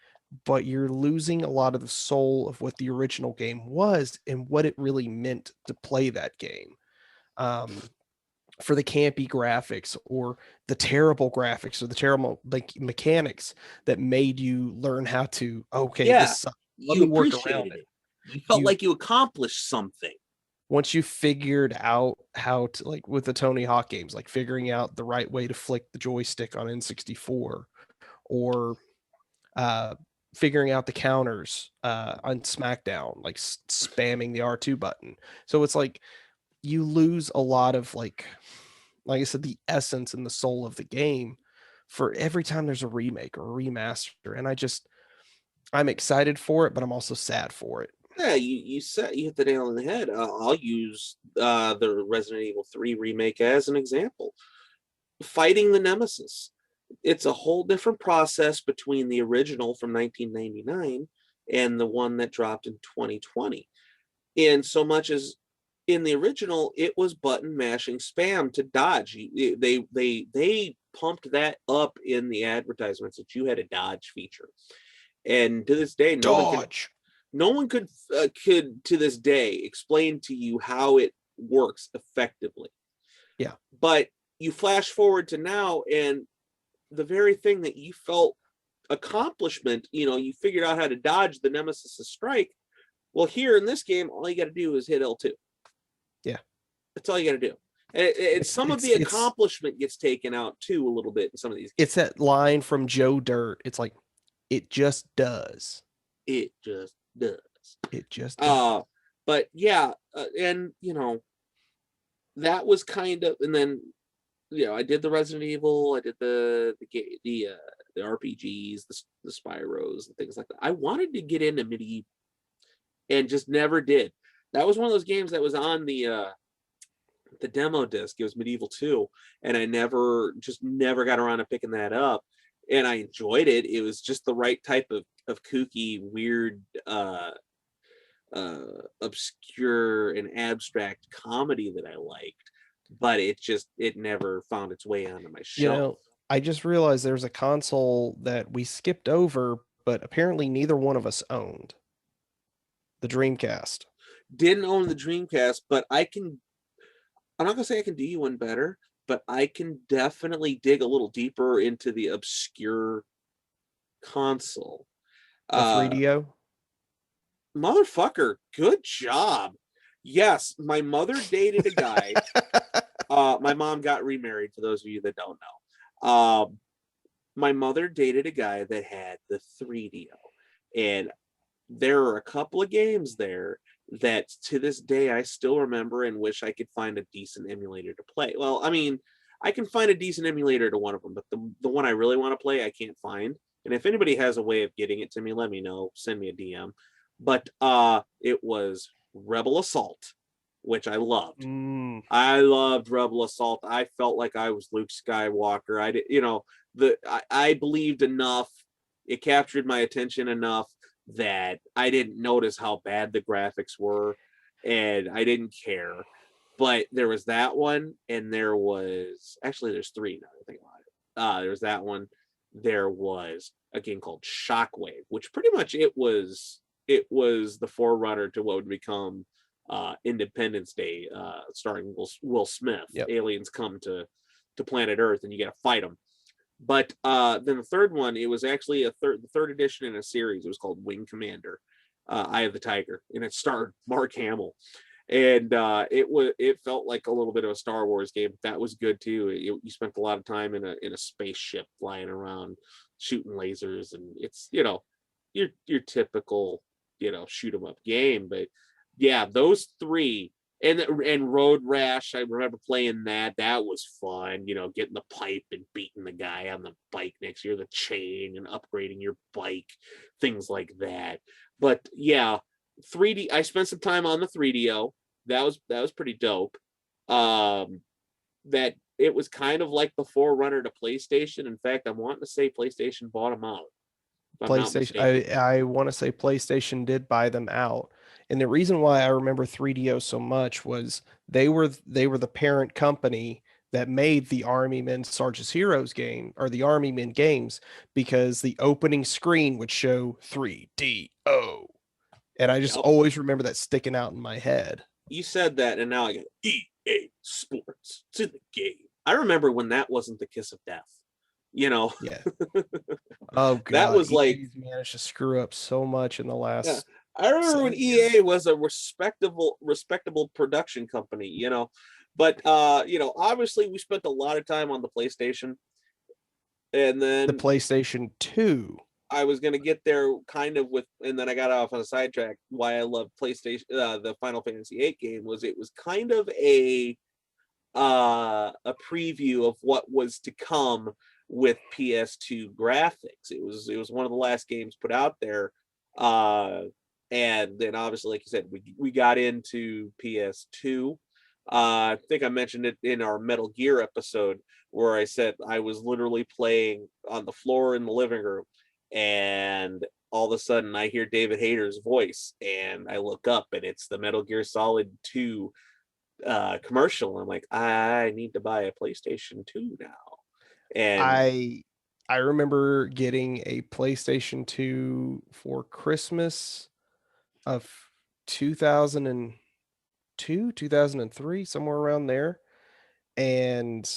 but you're losing a lot of the soul of what the original game was and what it really meant to play that game. Um, for the campy graphics or the terrible graphics or the terrible like mechanics that made you learn how to, okay, this Yeah, sucks. Let you me work around appreciated it. it. You felt You like you accomplished something. Once you figured out how to, like with the Tony Hawk games, like figuring out the right way to flick the joystick on N64, or uh, figuring out the counters on SmackDown, like spamming the R2 button. So it's like you lose a lot of like I said, the essence and the soul of the game for every time there's a remake or a remaster. And I'm excited for it, but I'm also sad for it. Yeah, you hit the nail on the head. I'll use the Resident Evil 3 remake as an example. Fighting the Nemesis. It's a whole different process between the original from 1999 and the one that dropped in 2020. And so much as in the original, it was button mashing spam to dodge. They pumped that up in the advertisements that you had a dodge feature. And to this day, Dodge. no one could to this day explain to you how it works effectively. Yeah. But you flash forward to now, and the very thing that you felt accomplishment, you figured out how to dodge the Nemesis strike. Well, here in this game, all you got to do is hit L2. Yeah. That's all you got to do. And some of the accomplishment gets taken out too a little bit in some of these games. It's that line from Joe Dirt. It's like, it just does. It just does. It just does. But yeah, and that was kind of, and then I did the Resident Evil, I did the RPGs, the Spyros and things like that. I wanted to get into medieval and just never did. That was one of those games that was on the demo disc. It was Medieval 2, and I never got around to picking that up. And I enjoyed it. It was just the right type of kooky, weird, obscure and abstract comedy that I liked. But it never found its way onto my shelf. I just realized there's a console that we skipped over, but apparently neither one of us owned. The Dreamcast. Didn't own the Dreamcast, but I'm not gonna say I can do you one better, but I can definitely dig a little deeper into the obscure console. The 3DO? Motherfucker, good job. Yes, my mother dated a guy. My mom got remarried, for those of you that don't know. My mother dated a guy that had the 3DO. And there are a couple of games there that to this day I still remember and wish I could find a decent emulator to play. Well, I mean, I can find a decent emulator to one of them, but the one I really want to play, I can't find. And if anybody has a way of getting it to me, let me know. Send me a DM. But it was Rebel Assault, which I loved. I loved Rebel Assault. I felt like I was Luke Skywalker. I did, I believed enough. It captured my attention enough that I didn't notice how bad the graphics were, and I didn't care. But there was that one, and there's 3 now I think about it. There was that one. There was a game called Shockwave, which pretty much it was the forerunner to what would become Independence Day, starring Will Smith. Yep. Aliens come to planet Earth, and you got to fight them. But then the third one, it was actually the third edition in a series. It was called Wing Commander, Eye of the Tiger, and it starred Mark Hamill. And it felt like a little bit of a Star Wars game. That was good too. You spent a lot of time in a spaceship flying around, shooting lasers, and it's your typical shoot 'em up game. But yeah, those 3. And Road Rash, I remember playing that. That was fun, getting the pipe and beating the guy on the bike next year, the chain, and upgrading your bike, things like that. But yeah, 3D. I spent some time on the 3DO. That was pretty dope. That it was kind of like the forerunner to PlayStation. In fact, I'm wanting to say PlayStation bought them out. PlayStation. I want to say PlayStation did buy them out. And the reason why I remember 3DO so much was they were the parent company that made the Army Men Sarge's Heroes game, or the Army Men games, because the opening screen would show 3DO. And I just Yep. always remember that sticking out in my head. You said that, and now I go EA Sports. It's in the game. I remember when that wasn't the kiss of death. Yeah. Oh That God, was like, EA's managed to screw up so much in the yeah. last I remember when 7 years. EA was a respectable production company, But obviously we spent a lot of time on the PlayStation, and The then PlayStation 2. I was gonna get there kind of with, and then I got off on a sidetrack. Why I love PlayStation, the Final Fantasy VIII game was it was kind of a preview of what was to come with PS2 graphics. It was one of the last games put out there, and then obviously, like you said, we got into PS2. I think I mentioned it in our Metal Gear episode where I said I was literally playing on the floor in the living room, and all of a sudden I hear David Hayter's voice, and I look up, and it's the Metal Gear Solid 2 commercial. I'm like, I need to buy a PlayStation 2 now. And I remember getting a PlayStation 2 for Christmas of 2002, 2003, somewhere around there. And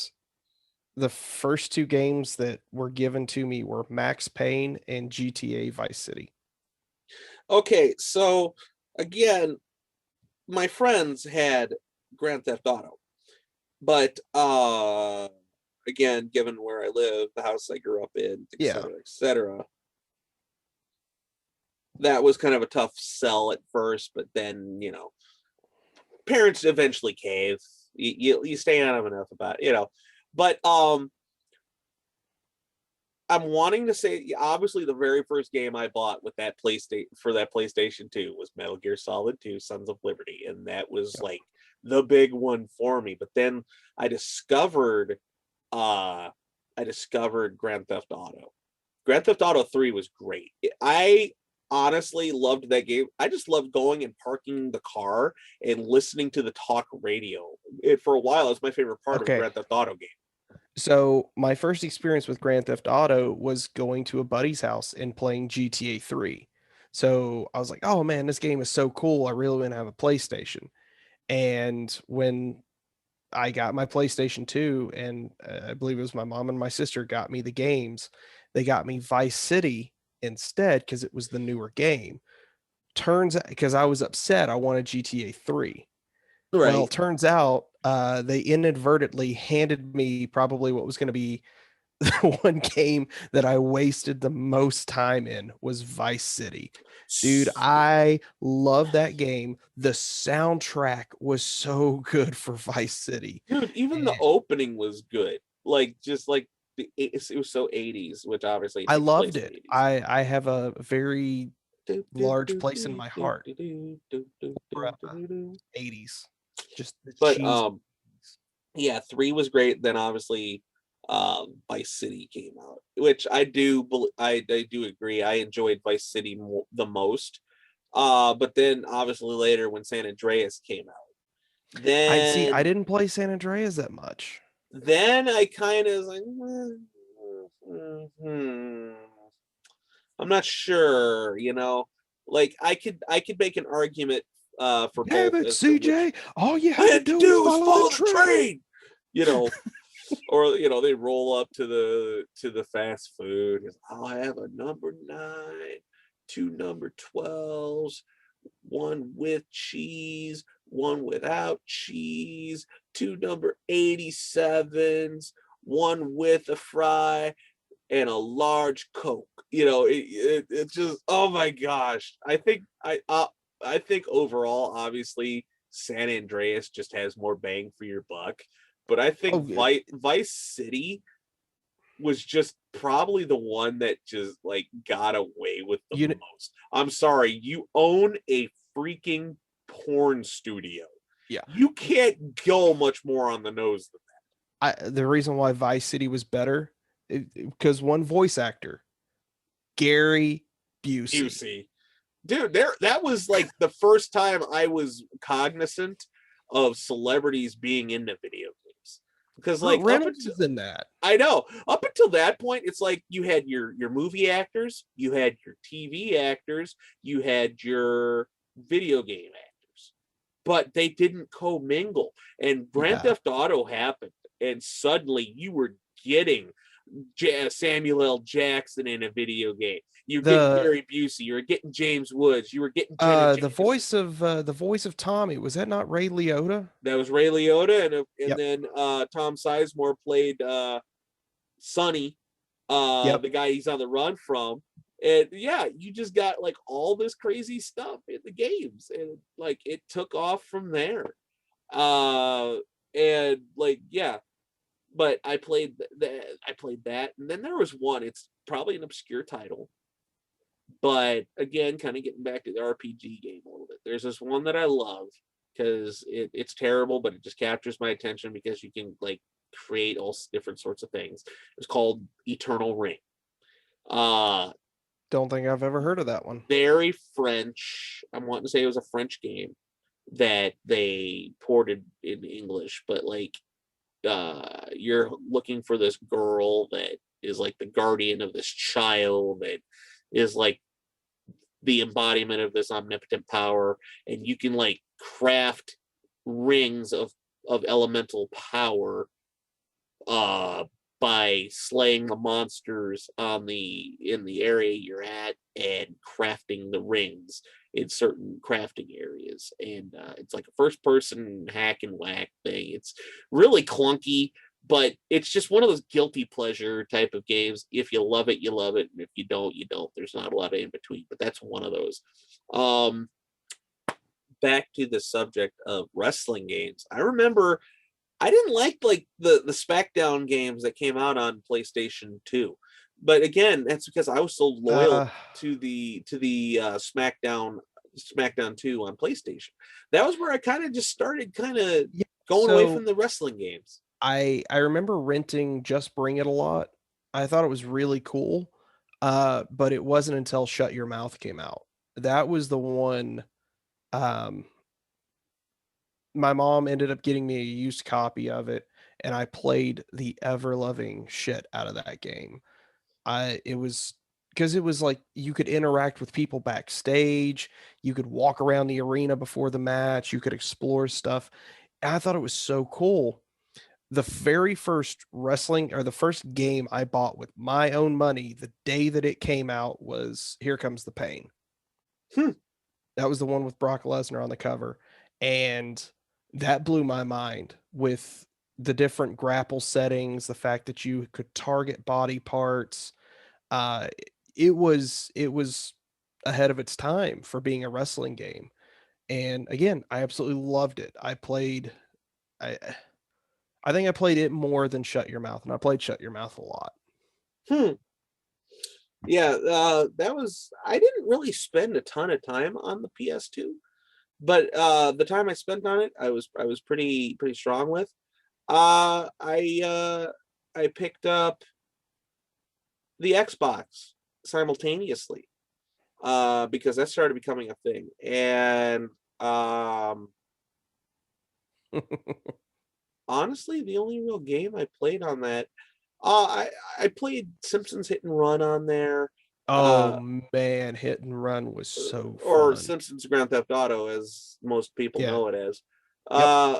the first two games that were given to me were Max Payne and GTA Vice City. okay, so again, my friends had Grand Theft Auto, but again, given where I live, the house I grew up in, Yeah. etc., that was kind of a tough sell at first, but then parents eventually cave. You stay on them enough about but I'm wanting to say, obviously, the very first game I bought with that PlayStation 2 was Metal Gear Solid 2: Sons of Liberty, and that was Yep. like the big one for me. But then I discovered Grand Theft Auto. Grand Theft Auto 3 was great. I honestly loved that game. I just loved going and parking the car and listening to the talk radio. For a while, it was my favorite part of a Okay. Grand Theft Auto game. So my first experience with Grand Theft Auto was going to a buddy's house and playing GTA 3. So I was like, oh man, this game is so cool. I really want to have a PlayStation. And when I got my PlayStation 2, and I believe it was my mom and my sister got me the games, they got me Vice City instead because it was the newer game. Turns out, because I was upset, I wanted GTA 3. Well, Right. turns out they inadvertently handed me probably what was going to be the one game that I wasted the most time in was Vice City. Dude, I love that game. The soundtrack was so good for Vice City. Dude, even the And opening was good. Like, just like it was so 80s, which obviously I takes loved place in the it. 80s. I have a very large place in my heart for 80s. Just the But cheese. yeah, 3 was great. Then obviously Vice City came out, which I do agree. I enjoyed Vice City the most. But then obviously later when San Andreas came out, I see. I then didn't play San Andreas that much. I kind of like, hmm, I'm not sure, like I could make an argument for Damn both it, as to which CJ. All you I had to had to do was do was follow the follow the train. train, you know, or they roll up to the fast food. Oh, I have a number 9, 2 number 12s, one with cheese, one without cheese, 2 number 87s, one with a fry, and a large Coke. It just, oh my gosh. I think overall, obviously, San Andreas just has more bang for your buck, but I think Oh, Vice City was just probably the one that just like got away with the you most. I'm sorry, you own a freaking porn studio. yeah. You can't go much more on the nose than The reason why Vice City was better because one voice actor, Gary Busey. Busey. Dude, that was like the first time I was cognizant of celebrities being into video games. because Burt like up Reynolds until is in that. I know up until that point, it's like you had your movie actors, you had your TV actors, you had your video game actors, but they didn't commingle. And Grand Yeah. Theft Auto happened, and suddenly you were getting Samuel L. Jackson in a video game. You're getting The Gary Busey. You're getting James Woods. You were getting Jenna Jameson. the voice of Tommy, was that not Ray Liotta? That was Ray Liotta, and Yep. then Tom Sizemore played Sonny, Yep. the guy he's on the run from. And yeah, you just got like all this crazy stuff in the games, and like it took off from there. Uh, and like yeah, but I played that. I played that, and then there was one. It's probably an obscure title, but again, kind of getting back to the RPG game a little bit. There's this one that I love because it's terrible, but it just captures my attention because you can like create all different sorts of things. It's called Eternal Ring. Uh Don't think I've ever heard of that one. Very French. I'm wanting to say it was a French game that they ported in English, but like you're looking for this girl that is like the guardian of this child that is like the embodiment of this omnipotent power, and you can like craft rings of elemental power uh by slaying the monsters on the in the area you're at and crafting the rings in certain crafting areas. And it's like a first person hack and whack thing. It's really clunky, but it's just one of those guilty pleasure type of games. If you love it, you love it, and if you don't, you don't. There's not a lot of in between, but that's one of those. um Back to the subject of wrestling games, I remember I didn't like the SmackDown games that came out on PlayStation 2. But again, that's because I was so loyal Uh, to the SmackDown 2 on PlayStation. That was where I kind of just started kind of yeah. going away So from the wrestling games. I remember renting Just Bring It a lot. I thought it was really cool. But it wasn't until Shut Your Mouth came out. That was the one. Um, my mom ended up getting me a used copy of it, and I played the ever loving shit out of that game. I it was because it was like you could interact with people backstage, you could walk around the arena before the match, you could explore stuff. And I thought it was so cool. The very first wrestling or the first game I bought with my own money the day that it came out was Here Comes the Pain. Hmm. That was the one with Brock Lesnar on the cover. And that blew my mind with the different grapple settings, the fact that you could target body parts. Uh, it was ahead of its time for being a wrestling game. And again, I absolutely loved it. I I think I played it more than Shut Your Mouth, and I played Shut Your Mouth a lot. Hmm. Yeah, that was I didn't really spend a ton of time on the PS2, but the time I spent on it, I was pretty strong with. Uh I uh I picked up the Xbox simultaneously because that started becoming a thing. And um, honestly, the only real game I played on that, I played Simpsons Hit and Run on there, Oh uh, man, Hit and Run was so or fun. Simpsons Grand Theft Auto, as most people Yeah. know it as. Yep. Uh,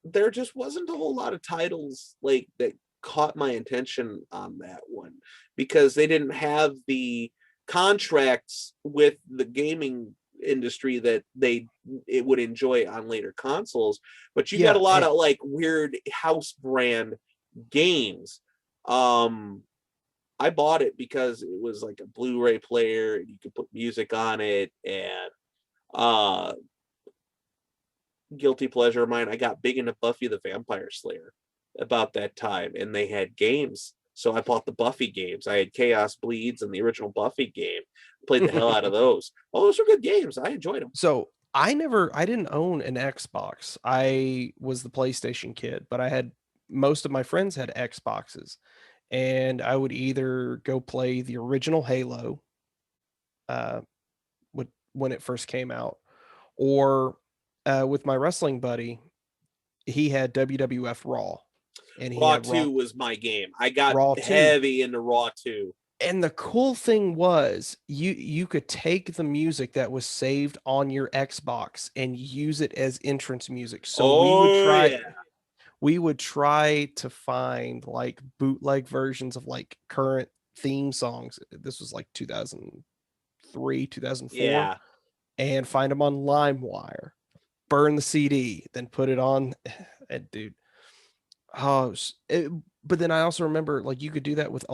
there just wasn't a whole lot of titles like that caught my attention on that one because they didn't have the contracts with the gaming industry that it would enjoy on later consoles. But you got a Yeah. lot of like weird house brand games. um I bought it because it was like a Blu-ray player and you could put music on it. And uh guilty pleasure of mine, I got big into Buffy the Vampire Slayer about that time, and they had games. So I bought the Buffy games. I had Chaos Bleeds and the original Buffy game. Played the hell out of those. Oh, those were good games. I enjoyed them. So I didn't own an Xbox. I was the PlayStation kid, but I had most of my friends had Xboxes, and I would either go play the original Halo, uh, when it first came out, or with my wrestling buddy. he had WWF Raw, and he Raw had Raw 2 was my game. I got Raw 2. heavy into Raw 2. And the cool thing was you could take the music that was saved on your Xbox and use it as entrance music. So Oh yeah. we would try to find like bootleg versions of like current theme songs. This was like 2003, 2004, Yeah. and find them on LimeWire. Burn the CD, then put it on. And dude, oh, but then I also remember like you could do that with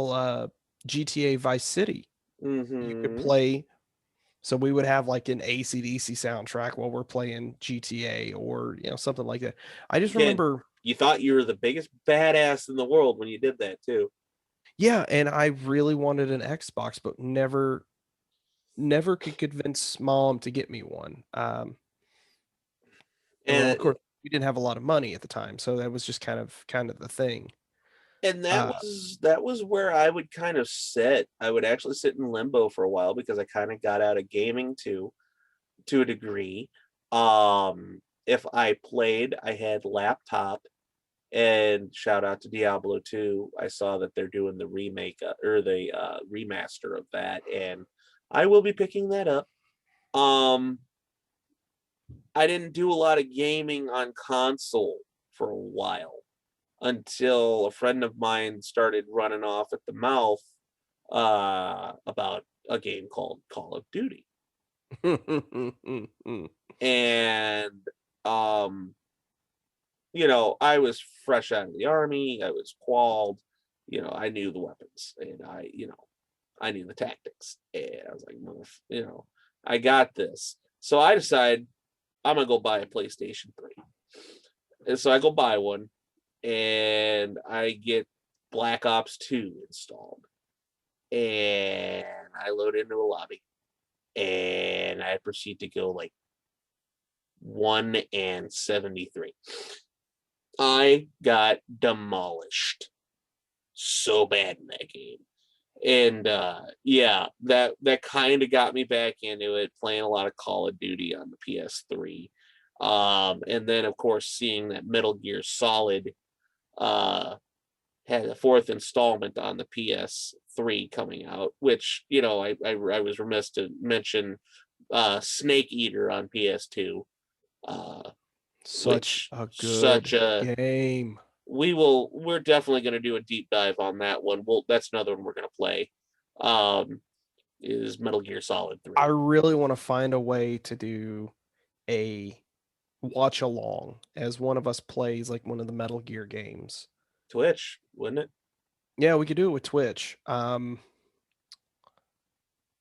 GTA Vice City. You could Mm-hmm. play. So we would have like an AC/DC soundtrack while we're playing GTA or something like that. I just Again, remember, you thought you were the biggest badass in the world when you did that too. yeah, and I really wanted an Xbox, but never could convince mom to get me one. Well, of And course, we didn't have a lot of money at the time, so that was just kind of the thing. and that Uh, was where I would kind of sit. I would actually sit in limbo for a while because I kind of got out of gaming too, to a degree. If I played, I had laptop, and shout out to Diablo 2. I saw that they're doing the remake or the remaster of that, and I will be picking that up. Um, I didn't do a lot of gaming on console for a while until a friend of mine started running off at the mouth about a game called Call of Duty. And um, I was fresh out of the army, I was qualled, I knew the weapons, and I knew the tactics. And I was like, I got this. So I decided I'm gonna go buy a PlayStation 3. And so I go buy one, and I get Black Ops 2 installed. And I load into a lobby, and I proceed to go like 1-73. I got demolished so bad in that game. And yeah, that kind of got me back into it, playing a lot of Call of Duty on the PS3. And then of course seeing that Metal Gear Solid uh had a fourth installment on the PS3 coming out, which I was remiss to mention Snake Eater on PS2. Uh Such which a such good a game. we're definitely going to do a deep dive on that one. That's another one we're going to play. Um, is Metal Gear Solid I 3. really want to find a way to do a watch along as one of us plays like one of the Metal Gear games. Twitch, wouldn't it? Yeah, we could do it with Twitch.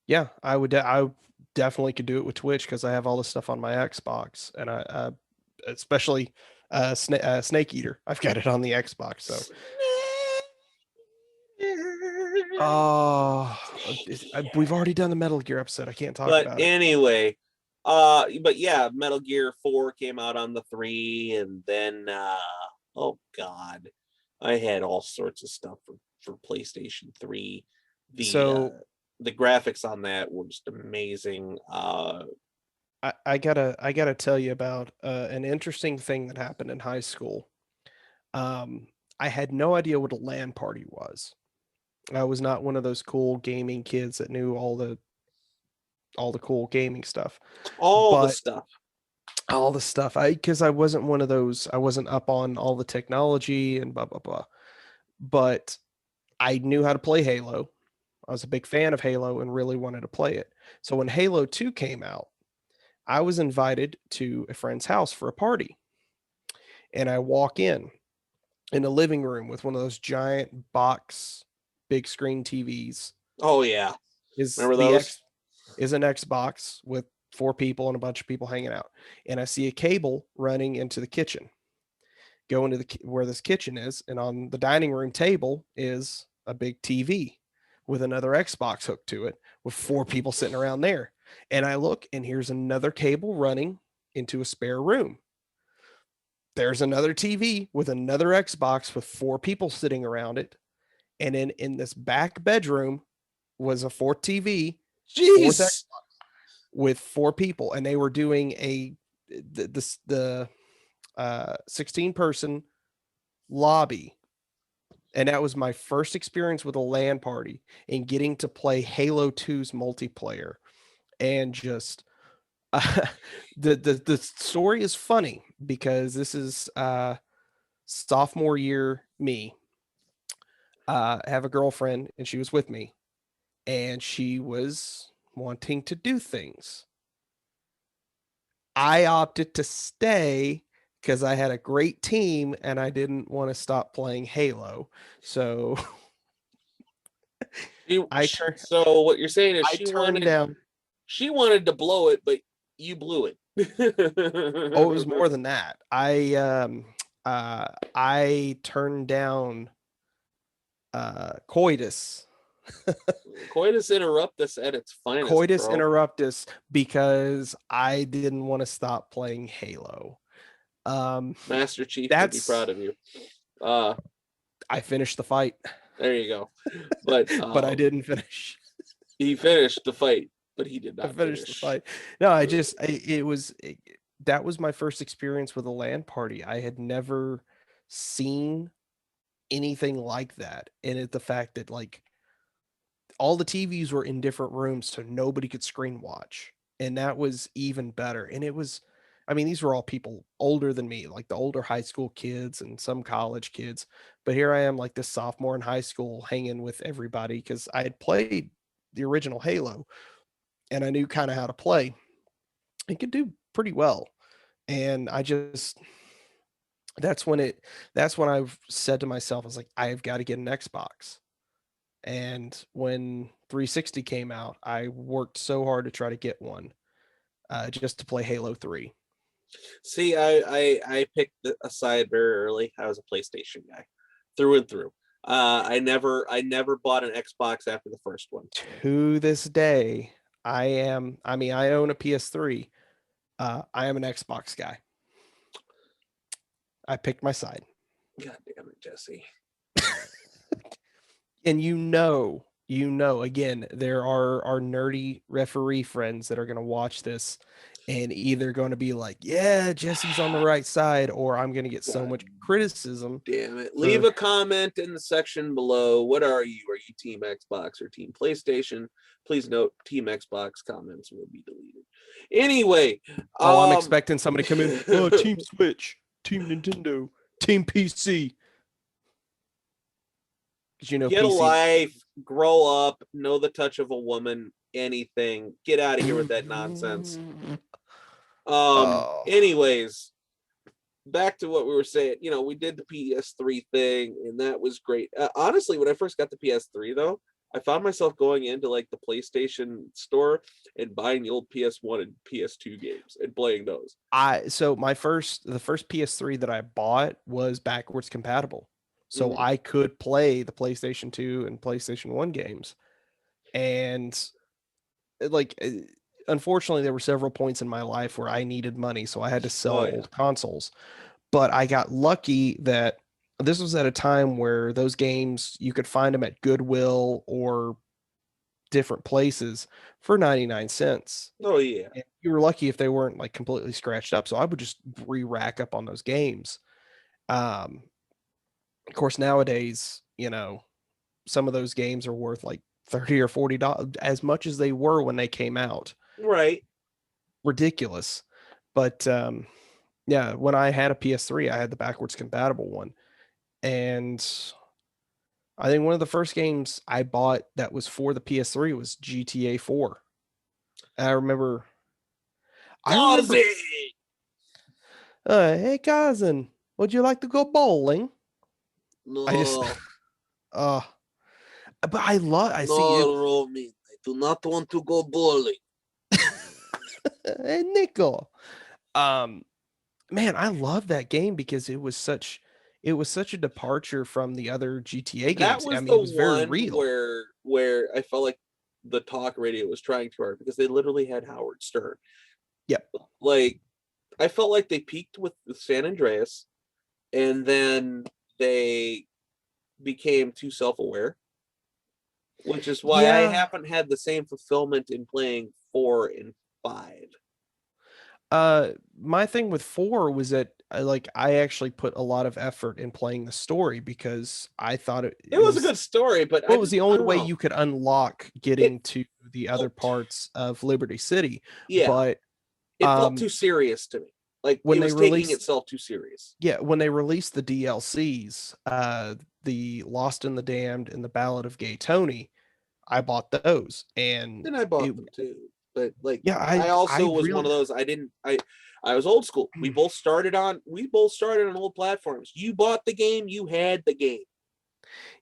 Yeah, I definitely could do it with Twitch because I have all this stuff on my Xbox, and I especially Snake Eater. I've got it on the Xbox, so. Oh, we've already done the Metal Gear episode. I can't talk But about it. anyway, but yeah, Metal Gear 4 came out on the 3, and then oh god, I had all sorts of stuff for PlayStation 3. The So the graphics on that were just amazing. I gotta tell you about an interesting thing that happened in high school. I had no idea what a LAN party was. I was not one of those cool gaming kids that knew all the cool gaming stuff. All the But stuff. all the stuff, because I wasn't one of those, I wasn't up on all the technology and blah blah blah. But I knew how to play Halo. I was a big fan of Halo and really wanted to play it. So when Halo 2 came out, I was invited to a friend's house for a party. And I walk in a living room with one of those giant box big screen TVs. Oh yeah, Is remember the those? X is an Xbox with four people and a bunch of people hanging out. And I see a cable running into the kitchen. Go into where this kitchen is, and on the dining room table is a big TV with another Xbox hooked to it with four people sitting around there. And I look, and here's another cable running into a spare room. There's another TV with another Xbox with four people sitting around it. And in this back bedroom was a fourth TV, fourth Xbox Jeez. with four people, and they were doing the 16 person lobby. And that was my first experience with a LAN party and getting to play Halo 2's multiplayer. And just the story is funny because this is sophomore year me. I have a girlfriend and she was with me and she was wanting to do things. I opted to stay because I had a great team and I didn't want to stop playing Halo. So I turned So what you're saying is I turned down. she wanted to blow it, but you blew it. Oh, it was more than that. I turned down coitus. Coitus interruptus at its finest, Coitus bro. interruptus because I didn't want to stop playing Halo. Master Chief would be That's proud of you. Uh, I finished the fight, there you go. But but I didn't finish. he finished the fight, but he did I not finished the finish. fight. No, I just it was that was my first experience with a LAN party. I had never seen anything like that, and the fact that like all the TVs were in different rooms, so nobody could screen watch, and that was even better. And it was, I mean, these were all people older than me, like the older high school kids and some college kids. But here I am, like this sophomore in high school, hanging with everybody because I had played the original Halo and I knew kind of how to play. It could do pretty well. And I just that's when it that's when I've said to myself, I was like, I've got to get an Xbox. And when 360 came out, I worked so hard to try to get one just to play Halo 3. See, I picked a side very early. I was a PlayStation guy, through and through. I never bought an Xbox after the first one. To this day, I mean, I own a PS3. I am an Xbox guy. I picked my side. God damn it, Jesse. And again, there are our nerdy referee friends that are going to watch this and either going to be like, yeah, Jesse's on the right side, or I'm going to get so God much criticism damn it. Leave for, a comment in the section below. What are you? Are you Team Xbox or Team PlayStation? Please note, Team Xbox comments will be deleted. Anyway, oh, I'm expecting somebody to come in, oh, Team Switch, Team Nintendo, Team PC. Because get a PC. life, grow up, know the touch of a woman, anything. Get out of here with that nonsense. Oh. Anyways, back to what we were saying. You know, we did the PS3 thing, and that was great. Honestly, when I first got the PS3, though, I found myself going into like the PlayStation store and buying the old PS1 and PS2 games and playing those. So the first PS3 that I bought was backwards compatible. So I could play the PlayStation 2 and PlayStation 1 games. And like unfortunately there were several points in my life where I needed money, so I had to sell old consoles. But I got lucky that this was at a time where those games you could find them at Goodwill or different places for 99 cents. Oh yeah. And you were lucky if they weren't like completely scratched up. So I would just re-rack up on those games. Of course, nowadays, some of those games are worth like 30 or $40 as much as they were when they came out. Right. Ridiculous. But yeah, when I had a PS3, I had the backwards compatible one. And I think one of the first games I bought that was for the PS3 was GTA 4. And I remember hey cousin, would you like to go bowling? No. I just but I Romy, I do not want to go bowling. Hey Nico. Man, I love that game because it was such a departure from the other GTA games. That was It was very one real. where I felt like the talk radio was trying too hard because they literally had Howard Stern. Yep. Like I felt like they peaked with San Andreas, and then they became too self-aware, which is why I haven't had the same fulfillment in playing 4 and 5. My thing with 4 was that I actually put a lot of effort in playing the story because I thought It it was a was good story, but well, it was the I only don't way know. you could unlock It getting to the other felt, parts of Liberty City. yeah, But it felt too serious to me. Like when it they was taking released itself too serious. yeah, when they released the DLCs, the Lost and the Damned and the Ballad of Gay Tony, I bought those, and And I it bought them too. But like yeah, I I also was one really of those I was old school. We both started on old platforms. You bought the game, you had the game.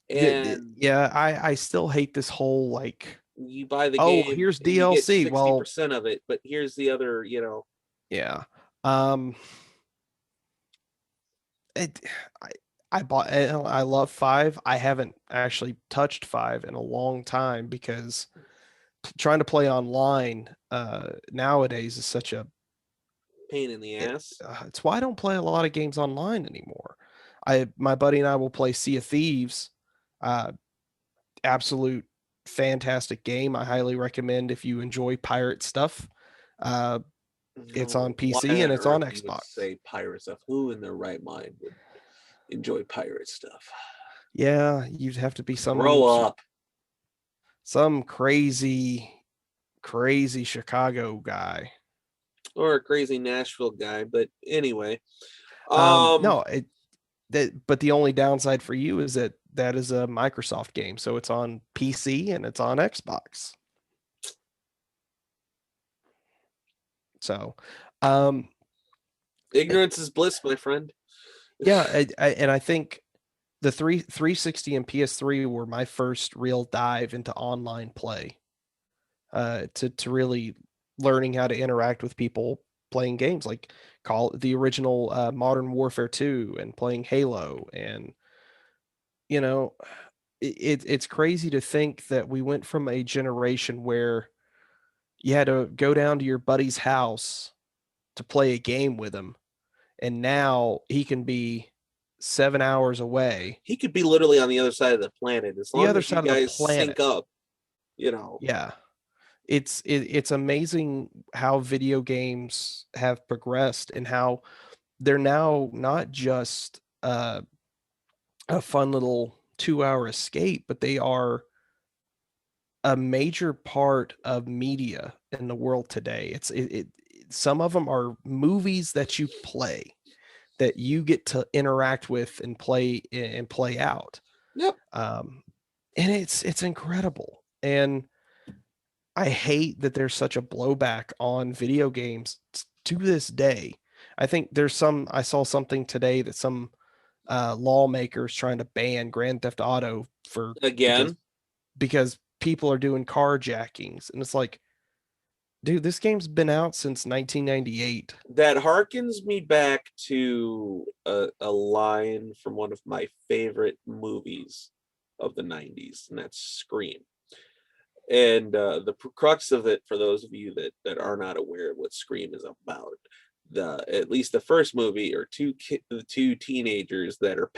And yeah, I still hate this whole like, you buy the oh, game here's and you get DLC. Well, 60% of it, but here's the other, yeah. Um, it, I, I bought, I love five. I haven't actually touched five in a long time because trying to play online nowadays is such a, pain in the ass. it's why I don't play a lot of games online anymore. My buddy and I will play Sea of Thieves, uh, absolute fantastic game. I highly recommend if you enjoy pirate stuff. Uh, it's on Why PC and on it's on earth you would Xbox. say pirate stuff? Who in their right mind would enjoy pirate stuff? Yeah, you'd have to be Grow up. some crazy Chicago guy. Or a crazy Nashville guy, but anyway. Um No, but the only downside for you is that that is a Microsoft game, so it's on PC and it's on Xbox. So, um, ignorance is bliss, my friend. yeah, and I think the 360 and PS3 were my first real dive into online play, to really learning how to interact with people playing games like call the original Modern Warfare 2 and playing Halo. And you know, it's crazy to think that we went from a generation where you had to go down to your buddy's house to play a game with him, and now he can be 7 hours away, He could be literally on the other side of the planet as the long other as you side of the guys sync planet. up. Yeah, it's amazing how video games have progressed and how they're now not just a fun little 2 hour escape, but they are a major part of media in the world today. Some of them are movies that you play that you get to interact with and play out. Yep. Um, and it's incredible. And I hate that there's such a blowback on video games to this day. I think I saw something today that some lawmakers trying to ban Grand Theft Auto for Again, because people are doing carjackings, and it's like, dude, this game's been out since 1998. that harkens me back to a line from one of my favorite movies of the 90s, and that's Scream. And the crux of it, for those of you that are not aware of what Scream is about, at least the first movie are the two teenagers that are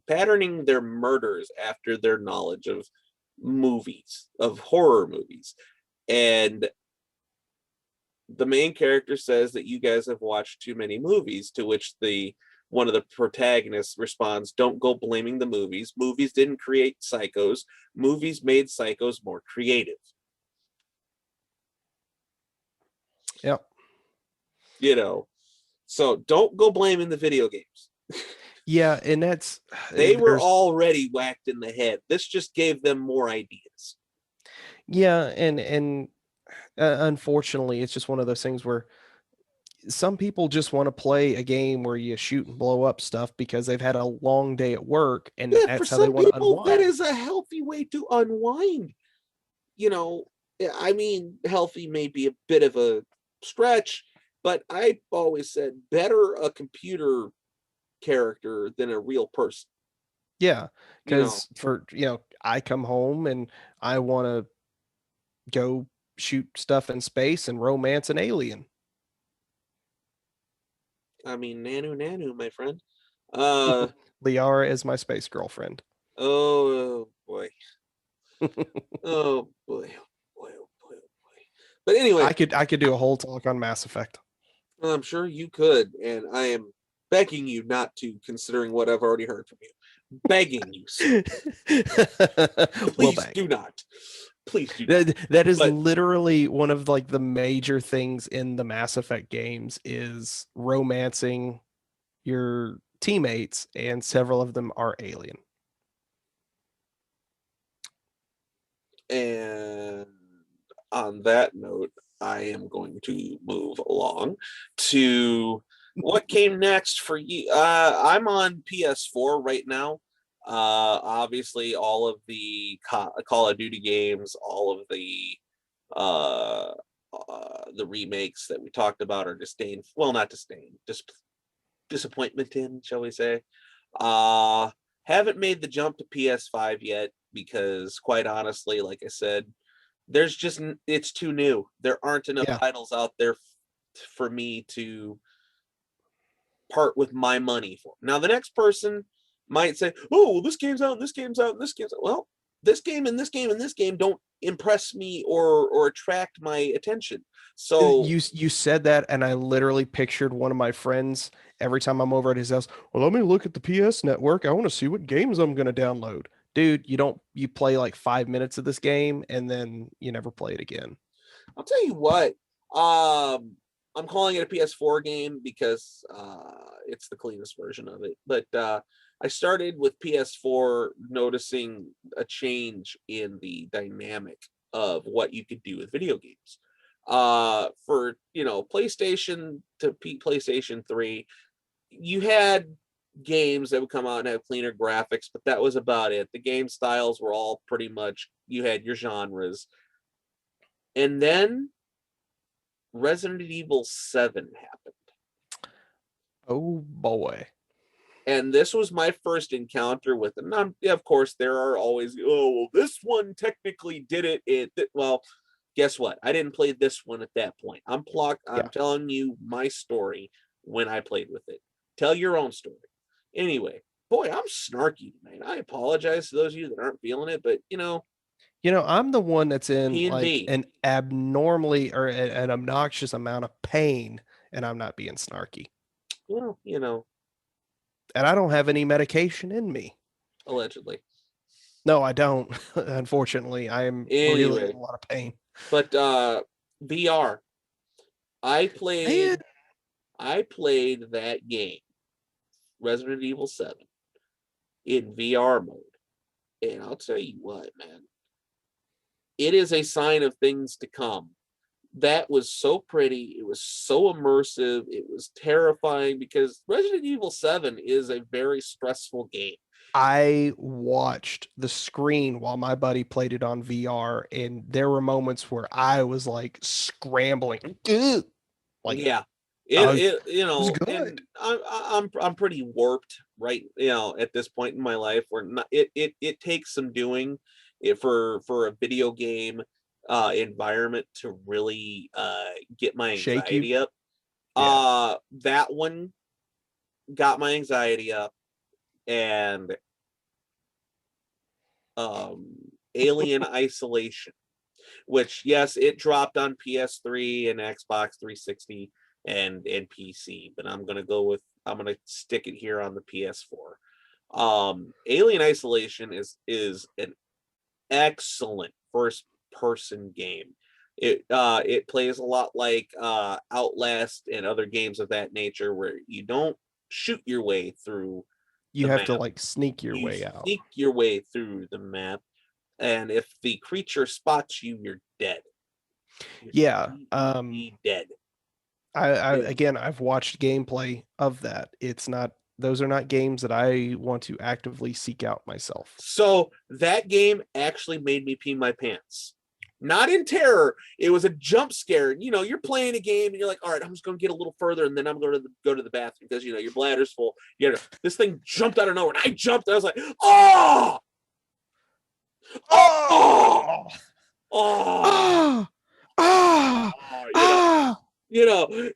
patterning their murders after their knowledge of horror movies. And the main character says that you guys have watched too many movies, to which the one of the protagonists responds, "Don't go blaming the movies. Movies didn't create psychos. Movies made psychos more creative." Yep. You know, so don't go blaming the video games. Yeah, and that's They were there's already whacked in the head. This just gave them more ideas. yeah, and unfortunately, it's just one of those things where some people just want to play a game where you shoot and blow up stuff because they've had a long day at work and Yeah, for that's how they some want to people, that unwind. is a healthy way to unwind. You know, I mean, healthy may be a bit of a stretch, but I always said better a computer character than a real person. Yeah, You know, because I come home and I want to go shoot stuff in space and romance an alien. I mean, nanu, my friend. Uh, Liara is my space girlfriend. oh boy, oh boy, oh boy, oh boy, oh boy. But anyway, I could do a whole talk on Mass Effect. I'm sure you could, and I am begging you not to, considering what I've already heard from you. Begging you, sir. Will Please bang. do not. Please do not. That is But literally one of like the major things in the Mass Effect games is romancing your teammates, and several of them are alien. and on that note, I am going to move along to what came next for you. I'm on PS4 right now. Obviously, all of the Call of Duty games, all of the remakes that we talked about are disdain. Well, not disdain, just disappointment in, shall we say? Uh, haven't made the jump to PS5 yet because, quite honestly, like I said, there's just it's too new. There aren't enough Yeah. titles out there for me to part with my money for. Now, the next person might say, "Oh, well, this game's out, and this game's out, and this game's out." Well, this game and this game and this game don't impress me or attract my attention. So You said that, and I literally pictured one of my friends every time I'm over at his house. Well, let me look at the PS network. I want to see what games I'm going to download. Dude, you play like 5 minutes of this game and then you never play it again. I'll tell you what. I'm calling it a PS4 game because it's the cleanest version of it. But I started with PS4 noticing a change in the dynamic of what you could do with video games. For PlayStation to PlayStation 3, you had games that would come out and have cleaner graphics, but that was about it. The game styles were all pretty much, you had your genres. And then Resident Evil 7 happened. Oh boy. And this was my first encounter with it. And of course, there are always, oh, well, this one technically did it. Well, guess what? I didn't play this one at that point. I'm Yeah. telling you my story when I played with it. Tell your own story. Anyway, boy, I'm snarky tonight. I apologize to those of you that aren't feeling it, but I'm the one that's in P and like B. an abnormally or an obnoxious amount of pain, and I'm not being snarky. Well, And I don't have any medication in me. allegedly. No, I don't. Unfortunately, I am really in Anyway, a lot of pain. but VR. I Man, played I played that game, Resident Evil 7, in VR mode. And I'll tell you what, man, it is a sign of things to come. That was so pretty. It was so immersive. It was terrifying because Resident Evil 7 is a very stressful game. I watched the screen while my buddy played it on VR, and there were moments where I was like scrambling. Ugh! Like Yeah. I It was, it it was and good. I'm pretty warped right at this point in my life where it takes some doing for a video game environment to really get my Shake you. anxiety up. Yeah. That one got my anxiety up, and um Alien Isolation, which, yes, it dropped on PS3 and Xbox 360 and PC, but I'm gonna stick it here on the PS4. Alien Isolation is an excellent first person game. It plays a lot like Outlast and other games of that nature, where you don't shoot your way through You the have to map. like sneak your You way out. sneak your way through the map, and if the creature spots you, you're dead. You're Yeah. dead. I again, I've watched gameplay of that. It's not, those are not games that I want to actively seek out myself. So that game actually made me pee my pants. Not in terror. It was a jump scare. You're playing a game and you're like, all right, I'm just going to get a little further and then I'm going to go to the bathroom because your bladder's full. This thing jumped out of nowhere and I jumped. And I was like, oh, oh, Oh! oh, Ah! Ah! oh, Ah!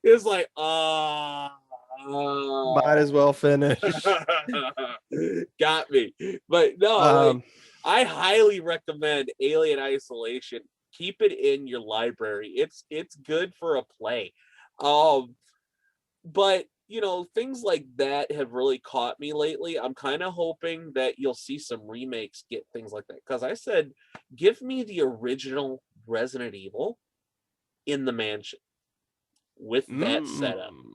it's like, oh. Might as well finish. Got me. But no, like, Um, I highly recommend Alien Isolation. Keep it in your library. It's good for a play. But things like that have really caught me lately. I'm kind of hoping that you'll see some remakes get things like that. Because I said, give me the original Resident Evil in the mansion with that setup, Okay.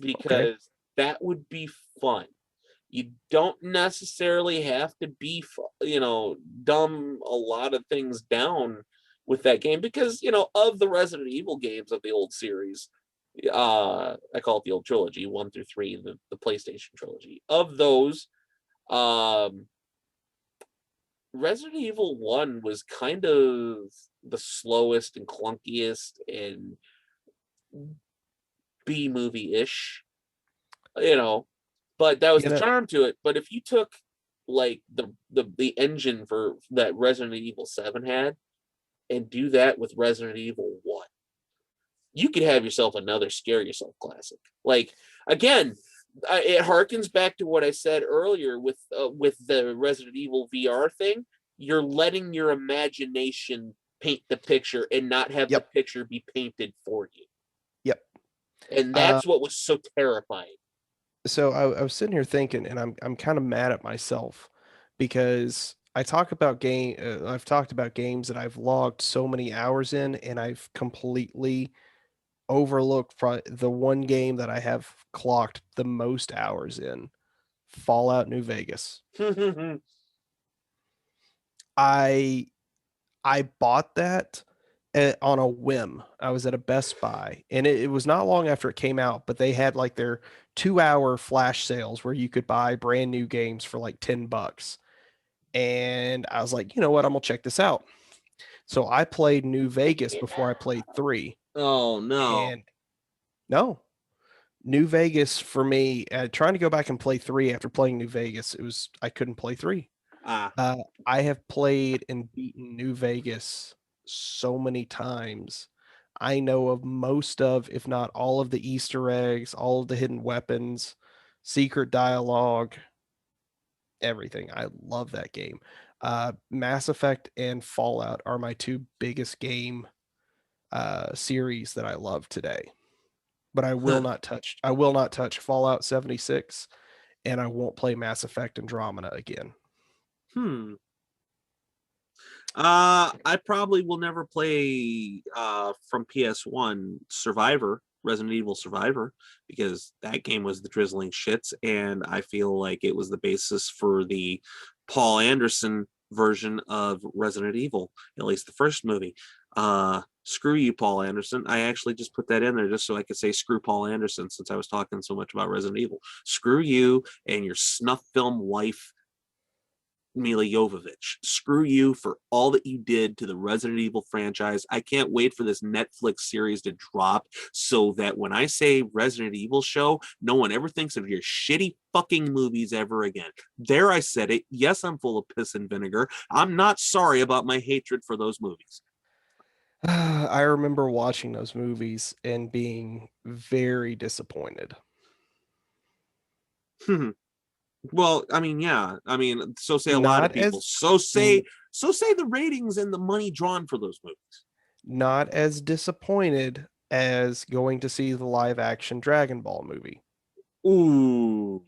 because that would be fun. You don't necessarily have to be, dumb a lot of things down with that game, because, of the Resident Evil games of the old series, I call it the old trilogy, 1 through 3, the PlayStation trilogy. Of those, um, Resident Evil 1 was kind of the slowest and clunkiest and B movie ish, you know, but that was You the know, charm to it. But if you took like the engine for that Resident Evil 7 had and do that with Resident Evil 1, you could have yourself another scare yourself classic. Like, again, it harkens back to what I said earlier with the Resident Evil VR thing. You're letting your imagination paint the picture and not have the yep, picture be painted for you. yep. And Uh, that's what was so terrifying. so I was sitting here thinking, and I'm kind of mad at myself because I've talked about games that I've logged so many hours in, and I've completely overlooked the one game that I have clocked the most hours in, Fallout New Vegas. I I bought that on a whim. I was at a Best Buy, and it was not long after it came out, but they had like their 2 hour flash sales where you could buy brand new games for like $10. And I was like, you know what? I'm gonna check this out. So I played New Vegas before I played three. Oh no. And no, New Vegas for me, trying to go back and play three after playing New Vegas, I couldn't play three. Ah. I have played and beaten New Vegas so many times. I know of most of, if not all of the Easter eggs, all of the hidden weapons, secret dialogue, everything. I love that game. Mass Effect and Fallout are my two biggest game series that I love today. But I will not touch Fallout 76, and I won't play Mass Effect Andromeda again. Hmm. I probably will never play from PS1 Resident Evil Survivor, because that game was the drizzling shits, and I feel like it was the basis for the Paul Anderson version of Resident Evil, at least the first movie. Screw you, Paul Anderson. I actually just put that in there just so I could say screw Paul Anderson, since I was talking so much about Resident Evil. Screw you and your snuff film wife, Mila Jovovich. Screw you for all that you did to the Resident Evil franchise. I can't wait for this Netflix series to drop so that when I say Resident Evil show, no one ever thinks of your shitty fucking movies ever again. There, I said it. Yes, I'm full of piss and vinegar. I'm not sorry about my hatred for those movies. I remember watching those movies and being very disappointed. Well, I mean, yeah. I mean, so say a lot of Not people. as n- So say the ratings and the money drawn for those movies. not as disappointed as going to see the live action Dragon Ball movie. Ooh.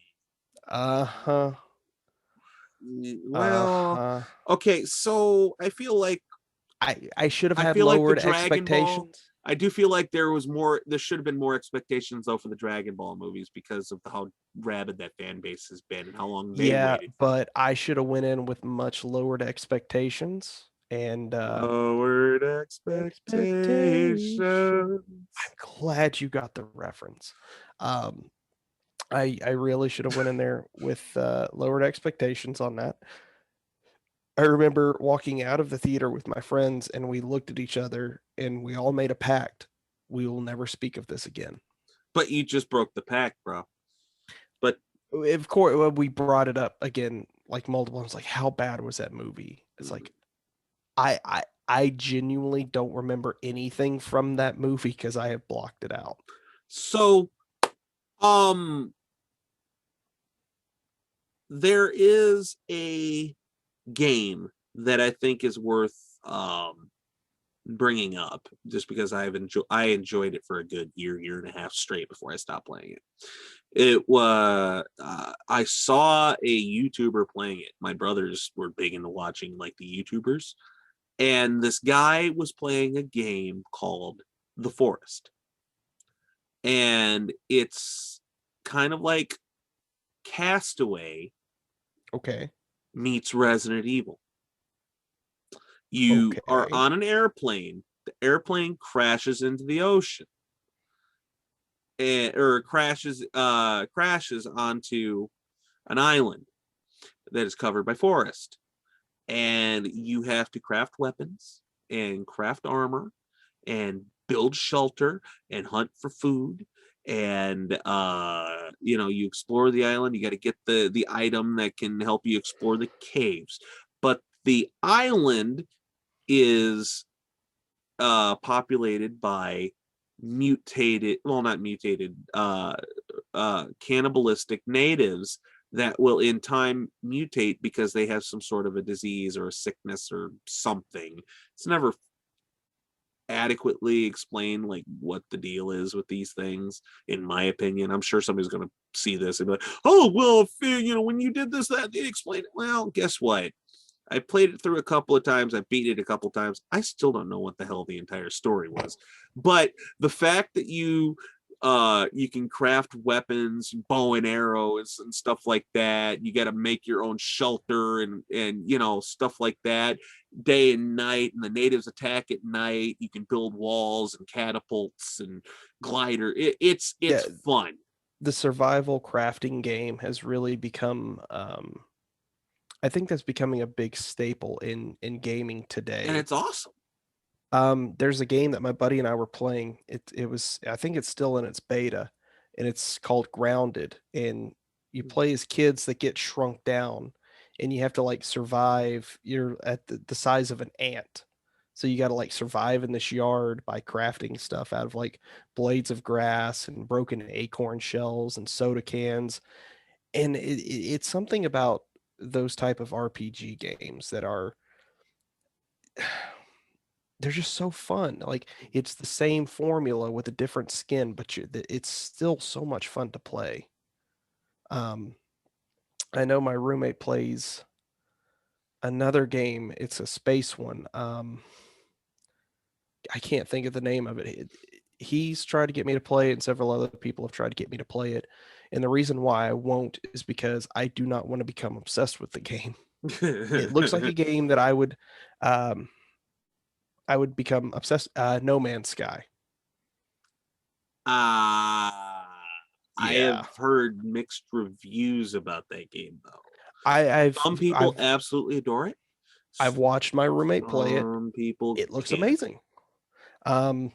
Uh-huh. Well, Uh-huh. okay, so I should have I had feel like the lowered Dragon Ball, expectations. I do feel like there should have been more expectations though for the Dragon Ball movies, because of how rabid that fan base has been and how long they Yeah, waited for them. but I should have went in with much lowered expectations and Lowered expectations. expectations. I'm glad you got the reference. Um, I really should have went in there with lowered expectations on that. I remember walking out of the theater with my friends, and we looked at each other and we all made a pact. We will never speak of this again. But you just broke the pact, bro. But Of course, we brought it up again like multiple times. Like, how bad was that movie? It's like I genuinely don't remember anything from that movie because I have blocked it out. so um there is a game that I think is worth bringing up, just because I enjoyed it for a good year and a half straight before I stopped playing it. It was I saw a YouTuber playing it. My brothers were big into watching like the YouTubers, and this guy was playing a game called The Forest, and it's kind of like Castaway Okay. meets Resident Evil. You are Okay. on an airplane. The airplane crashes into the ocean, or crashes onto an island that is covered by forest, and you have to craft weapons and craft armor and build shelter and hunt for food, and you explore the island. You got to get the item that can help you explore the caves, but the island is populated by mutated, well, not mutated, cannibalistic natives that will in time mutate because they have some sort of a disease or a sickness or something. It's never adequately explained like what the deal is with these things, in my opinion. I'm sure somebody's going to see this and be like, oh well, if, when you did this, that, they explained it. Well, guess what, I played it through a couple of times. I beat it a couple of times. I still don't know what the hell the entire story was. But the fact that you can craft weapons, bow and arrows and stuff like that. You got to make your own shelter and stuff like that, day and night, and the natives attack at night. You can build walls and catapults and glider. It's Yeah, fun. the survival crafting game has really become I think that's becoming a big staple in gaming And today. it's awesome. There's a game that my buddy and I were playing. It was, I think it's still in its beta, and it's called Grounded. And you play as kids that get shrunk down, and you have to like survive. You're at the size of an ant, so you got to like survive in this yard by crafting stuff out of like blades of grass and broken acorn shells and soda cans. And it's something about those type of RPG games that are they're just so fun. Like it's the same formula with a different skin, but it's still so much fun to play. Um, I know my roommate plays another game. It's a space one. I can't think of the name of it. He's tried to get me to play it, and several other people have tried to get me to play it. And the reason why I won't is because I do not want to become obsessed with the game. It looks like a game that um, I would become obsessed. No Man's Sky. I have Yeah, heard mixed reviews about that game though. I, I've Some people I've absolutely adore it. I've watched my roommate play it. Some people It looks can't. amazing. Um,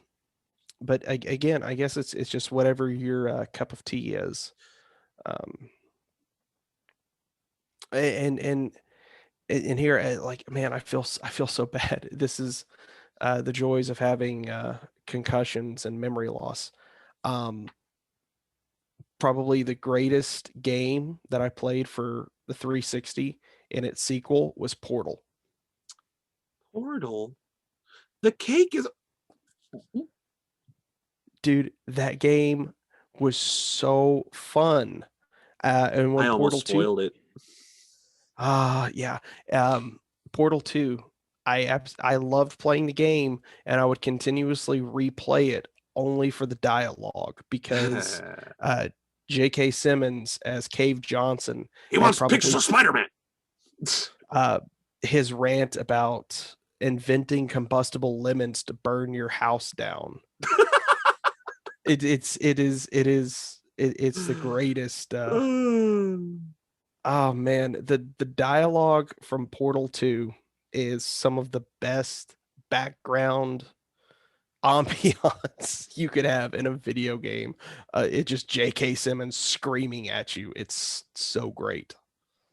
but again, I guess it's just whatever your cup of tea is. Um, and here, like man, I feel so bad. This is the joys of having concussions and memory loss. Um, Probably the greatest game that I played for the 360 and its sequel was Portal. Portal. The cake is. Dude, that game was so fun. And I when almost Portal 2, spoiled it. yeah, um, Portal 2, I loved playing the game, and I would continuously replay it only for the dialogue because uh, J.K. Simmons as Cave Johnson He had wants pictures probably of Spider-Man. uh, his rant about inventing combustible lemons to burn your house down. It's the greatest. Oh man, the dialogue from Portal 2 is some of the best background ambiance you could have in a video game. It just J.K. Simmons screaming at you. It's so great.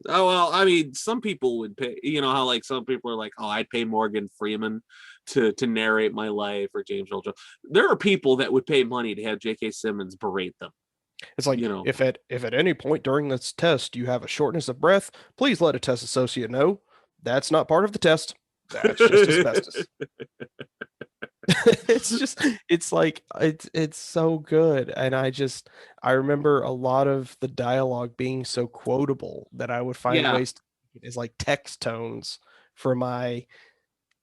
Oh well, I mean, some people would pay. You know how like some people are like, "Oh, I'd pay Morgan Freeman to narrate my life," or James Earl Jones. There are people that would pay money to have J.K. Simmons berate them. It's like You know, if at any point during this test you have a shortness of breath, please let a test associate know. That's not part of the test. That's just asbestos. It's like it's so good. And I remember a lot of the dialogue being so quotable that I would find Yeah. ways to make it as like text tones for my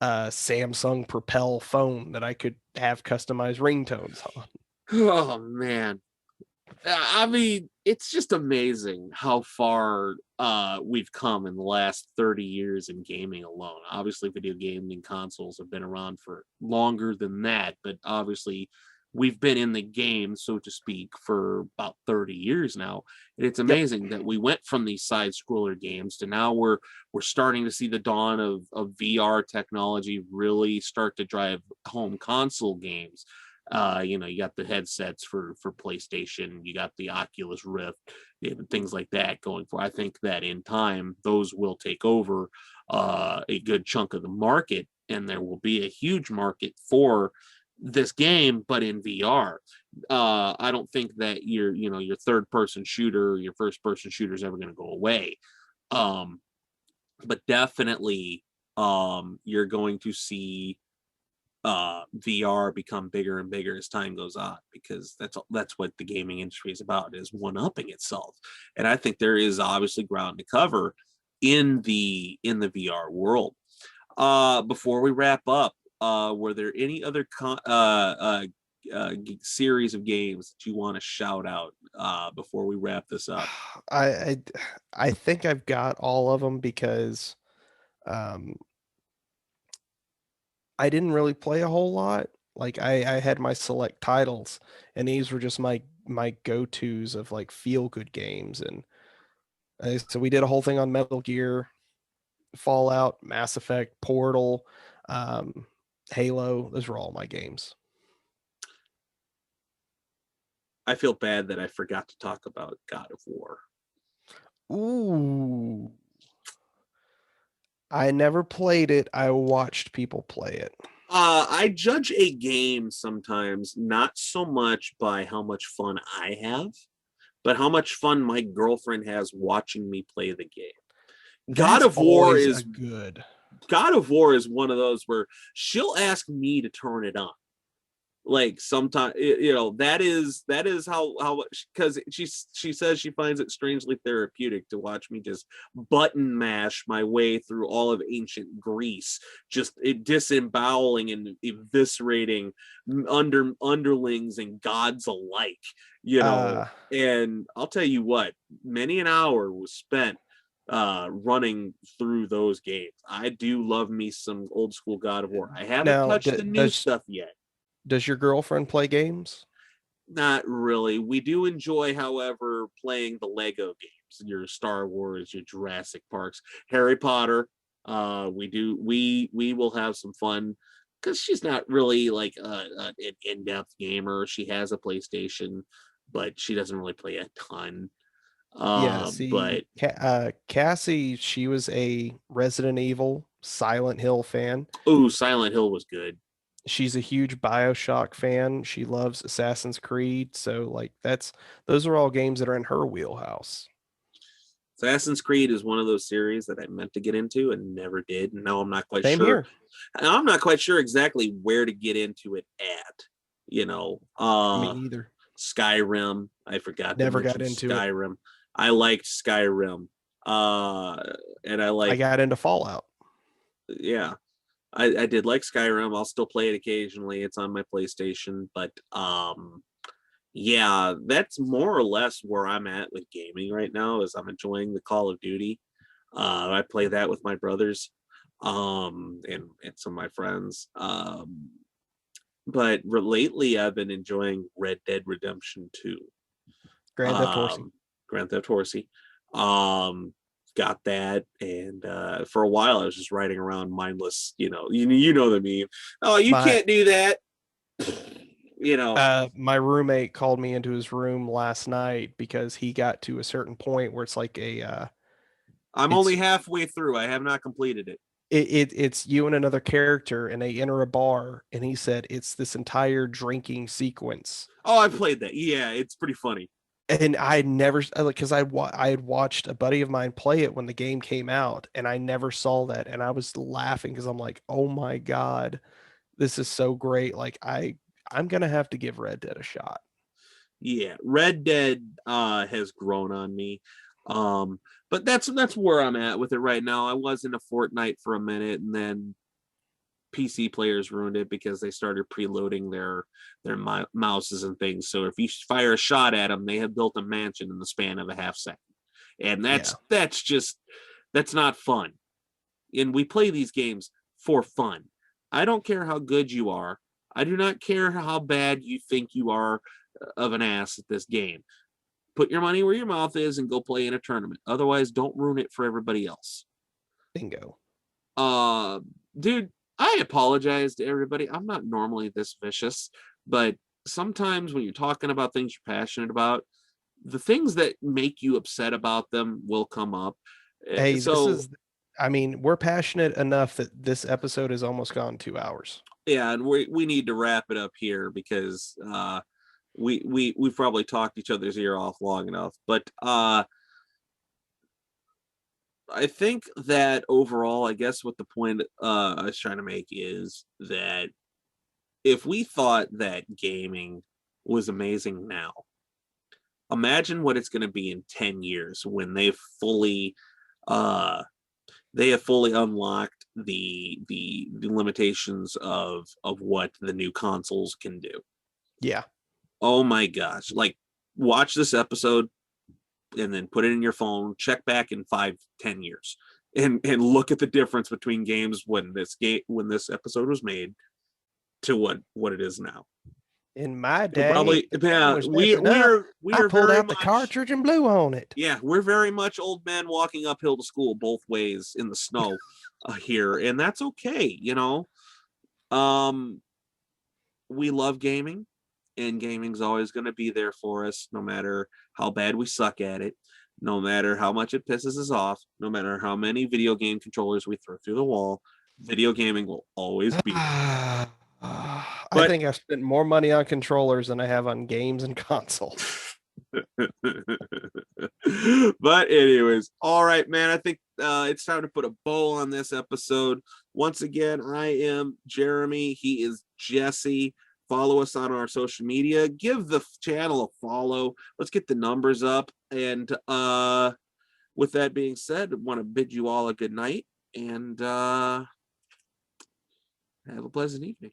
Samsung Propel phone that I could have customized ringtones on. Oh man. I mean, it's just amazing how far we've come in the last 30 years in gaming alone. Obviously, video gaming consoles have been around for longer than that, but obviously, we've been in the game, so to speak, for about 30 years now. And it's Yep. amazing that we went from these side scroller games to now we're starting to see the dawn of VR technology really start to drive home console games. You got the headsets for PlayStation, you got the Oculus Rift, and things like that going for. I think that in time those will take over a good chunk of the market, and there will be a huge market for this game, but in VR. I don't think that your third person shooter, your first person shooter is ever going to go away. Um, but definitely, you're going to see VR become bigger and bigger as time goes on, because that's what the gaming industry is about, is one upping itself. And I think there is obviously ground to cover in the VR world. Before we wrap up, were there any other series of games that you want to shout out before we wrap this up? I, I I think I've got all of them because um I didn't really play a whole lot. Like I had my select titles, and these were just my go-tos of like feel good games. And so we did a whole thing on Metal Gear, Fallout, Mass Effect, Portal, um, Halo. Those were all my games. I feel bad that I forgot to talk about God of War. Ooh, I never played it. I watched people play it. I judge a game sometimes not so much by how much fun I have, but how much fun my girlfriend has watching me play the game. God That's of War always a is good. God of War is one of those where she'll ask me to turn it on. Like sometimes, that is how, because she says she finds it strangely therapeutic to watch me just button mash my way through all of ancient Greece, just disemboweling and eviscerating underlings and gods alike, Uh, and I'll tell you what, many an hour was spent running through those games. I do love me some old school God of War. I haven't now, touched the new stuff yet. does your girlfriend play games? Not really. We do enjoy, however, playing the Lego games, your Star Wars, your Jurassic Parks, Harry Potter. We will have some fun, because she's not really like an in-depth gamer. She has a PlayStation, but she doesn't really play a ton. Yeah, But see, Cassie, she was a Resident Evil, Silent Hill fan. ooh, Silent Hill was good. She's a huge BioShock fan. She loves Assassin's Creed. So like those are all games that are in her wheelhouse. Assassin's Creed is one of those series that I meant to get into and never did. And now I'm not quite Same sure. here. I'm not quite sure exactly where to get into it at. You know, Me either. Skyrim. I forgot to Never got mention into it. Skyrim. I liked Skyrim. And I I like, got into Fallout. yeah, I did like Skyrim. I'll still play it occasionally. It's on my PlayStation, but yeah, that's more or less where I'm at with gaming right now. Is I'm enjoying the Call of Duty. I play that with my brothers, and some of my friends. But lately, I've been enjoying Red Dead Redemption 2, Grand Theft Horse. Grand Theft Horsey. Got that, and for a while I was just riding around mindless. You know the meme. Oh, you My can't do that. You know, my roommate called me into his room last night because he got to a certain point where it's like I'm it's only halfway through. I have not completed it. it's you and another character and they enter a bar, and he said it's this entire drinking sequence. Oh, I played that. Yeah, it's pretty funny. And I never because I had watched a buddy of mine play it when the game came out, and I never saw that, and I was laughing because I'm like, oh my god, this is so great. Like I'm gonna have to give Red Dead a shot. Yeah, Red Dead has grown on me. But that's where I'm at with it right now. I was in a Fortnite for a minute, and then PC players ruined it because they started preloading their mouses and things. So if you fire a shot at them, they have built a mansion in the span of a half second, and Yeah. that's not fun. And we play these games for fun. I don't care how good you are. I do not care how bad you think you are of an ass at this game. Put your money where your mouth is and go play in a tournament. Otherwise, don't ruin it for everybody else. Bingo. Uh, Dude, I apologize to everybody. I'm not normally this vicious, but sometimes when you're talking about things you're passionate about, the things that make you upset about them will come up. Hey, this So is I mean, we're passionate enough that this episode has almost gone 2 hours. yeah, and we need to wrap it up here because we've probably talked each other's ear off long enough. But I think that overall, I guess what the point I was trying to make is that if we thought that gaming was amazing now, imagine what it's going to be in 10 years when uh they have fully unlocked the limitations of what the new consoles can do. Yeah. Oh my gosh. Like, watch this episode and then put it in your phone, check back in 5-10 years and look at the difference between games when this episode was made to what it is now. In my You'll day, probably, the game yeah, was messing up. we I are pulled very out the much, cartridge and blew on it. yeah, we're very much old men walking uphill to school both ways in the snow here, and that's okay, you know. Um, we love gaming, and gaming's always going to be there for us, no matter how bad we suck at it, no matter how much it pisses us off, no matter how many video game controllers we throw through the wall. Video gaming will always be there. I But think I've spent more money on controllers than I have on games and consoles. but anyways, all right, man, I think it's time to put a bow on this episode. Once again, I am Jeremy, he is Jesse. Follow us on our social media, give the channel a follow, let's get the numbers up. And with that being said, I want to bid you all a good night and have a pleasant evening.